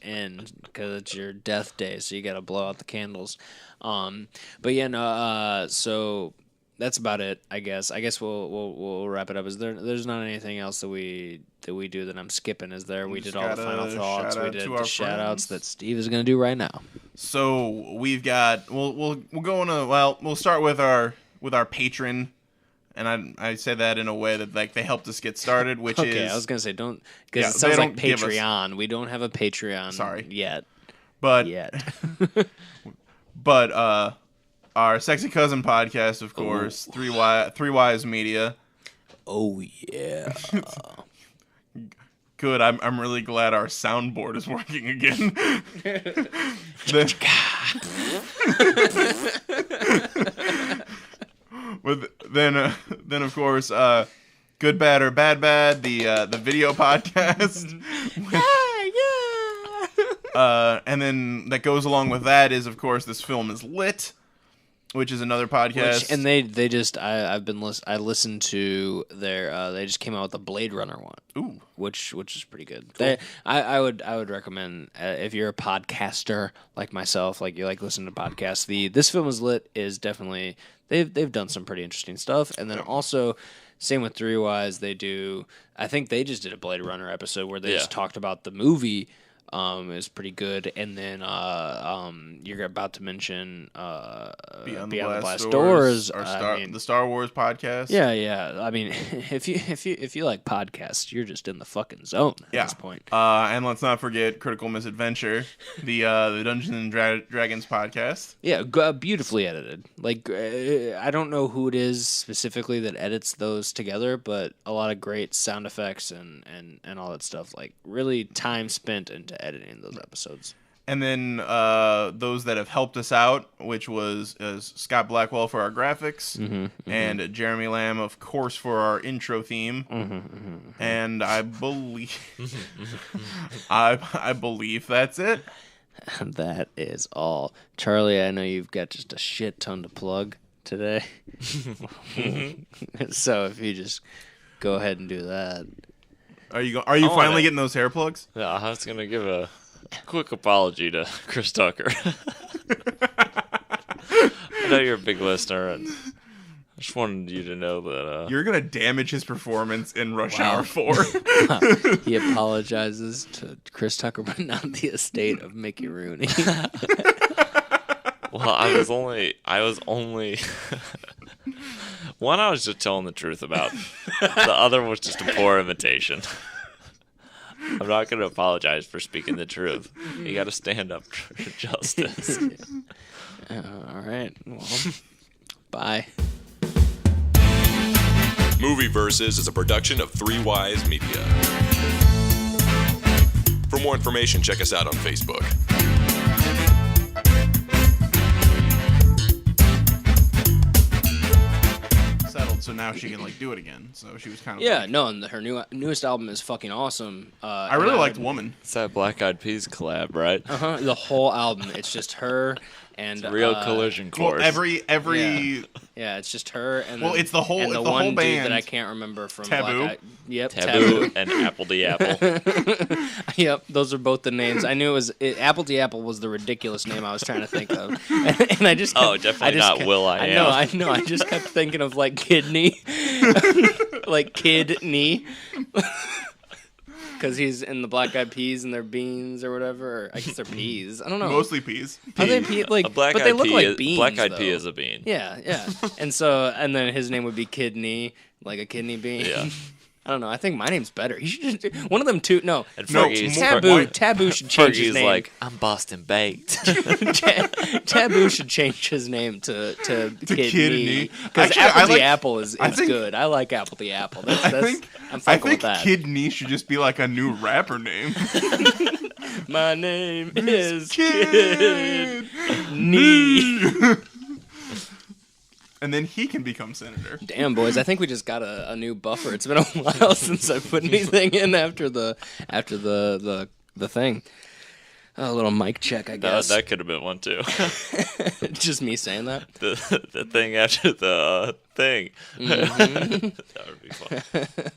end because it's your death day, so you got to blow out the candles. But yeah, no. So that's about it, I guess. I guess we'll wrap it up. There's not anything else that we do that I'm skipping, is there? We did all the final thoughts. We did the shout outs that Steve is going to do right now. So we've got we'll go on we'll start with our patron. And I say that in a way that, like, they helped us get started, which is... Okay, I was going to say, don't... Because it sounds like Patreon. We don't have a Patreon yet. But... But, our Sexy Cousin podcast, of course, Three Wise Media. Oh, yeah. Good, I'm really glad our soundboard is working again. Then of course, Good Bad or Bad Bad, the video podcast. And then that goes along with that is, of course, This Film Is Lit, which is another podcast. And they just I listened to their they just came out with a Blade Runner one. Ooh, which is pretty good. Cool. I would recommend, if you're a podcaster like myself, like you like listening to podcasts, This Film Is Lit is definitely, they've done some pretty interesting stuff. And then also, same with Three Wise, I think they just did a Blade Runner episode where they just talked about the movie. Is pretty good. And then you're about to mention Beyond the Blast Doors, the Star Wars podcast. Yeah. I mean, if you like podcasts, you're just in the fucking zone at this point. And let's not forget Critical Misadventure, the Dungeons and Dragons podcast. Yeah, beautifully edited. Like, I don't know who it is specifically that edits those together, but a lot of great sound effects and all that stuff. Like, really time spent into editing those episodes. And then those that have helped us out, which was Scott Blackwell for our graphics, and Jeremy Lamb, of course, for our intro theme. And I believe I believe that's it. That is all. Charlie, I know you've got just a shit ton to plug today. So if you just go ahead and do that. Are you finally getting those hair plugs? Yeah, I was gonna give a quick apology to Chris Tucker. I know you're a big listener, and I just wanted you to know that you're gonna damage his performance in Rush Hour 4. He apologizes to Chris Tucker, but not the estate of Mickey Rooney. Well, I was only One I was just telling the truth about. The other was just a poor imitation. I'm not going to apologize for speaking the truth. You got to stand up for justice. All right. Well, bye. Movie Versus is a production of Three Wise Media. For more information, check us out on Facebook. Settled, so now she can like do it again. So she was kind of Yeah, like, no, and her newest album is fucking awesome. I really liked Woman. It's that Black Eyed Peas collab, right? The whole album. It's just her and Real collision course. Well, every Yeah, it's just her and Well, it's the whole- and it's the the one whole dude band. that I can't remember from Taboo. Black Eyed. Yep, Taboo and Apple the Apple. Yep, those are both the names. I knew Apple the Apple was the ridiculous name I was trying to think of, and I just kept, definitely not Will I Am. I know. I just kept thinking of like kidney, like kidney, because he's in the Black Eyed Peas and they're beans or whatever. Or I guess they're peas. I don't know. Mostly peas. Are they pea? Like, A black but they eyed look pea like is, beans. Black eyed though. pea is a bean. Yeah. And then his name would be Kidney, like a kidney bean. Yeah. I don't know. I think my name's better. He should just, one of them two. No, And No, Fergie's, Taboo should change his Fergie's name. like, I'm Boston baked. Taboo should change his name to Kidney Kidney. because Actually, Apple I the like- Apple is I think- good. I like Apple the Apple. That's, I think I'm fucking with I think that. Kidney should just be like a new rapper name. My name is Kidney. And then he can become senator. Damn, boys! I think we just got a new buffer. It's been a while since I put anything in after the thing. A little mic check, I guess. That could have been one too. Just me saying that. The thing after the thing. That would be fun.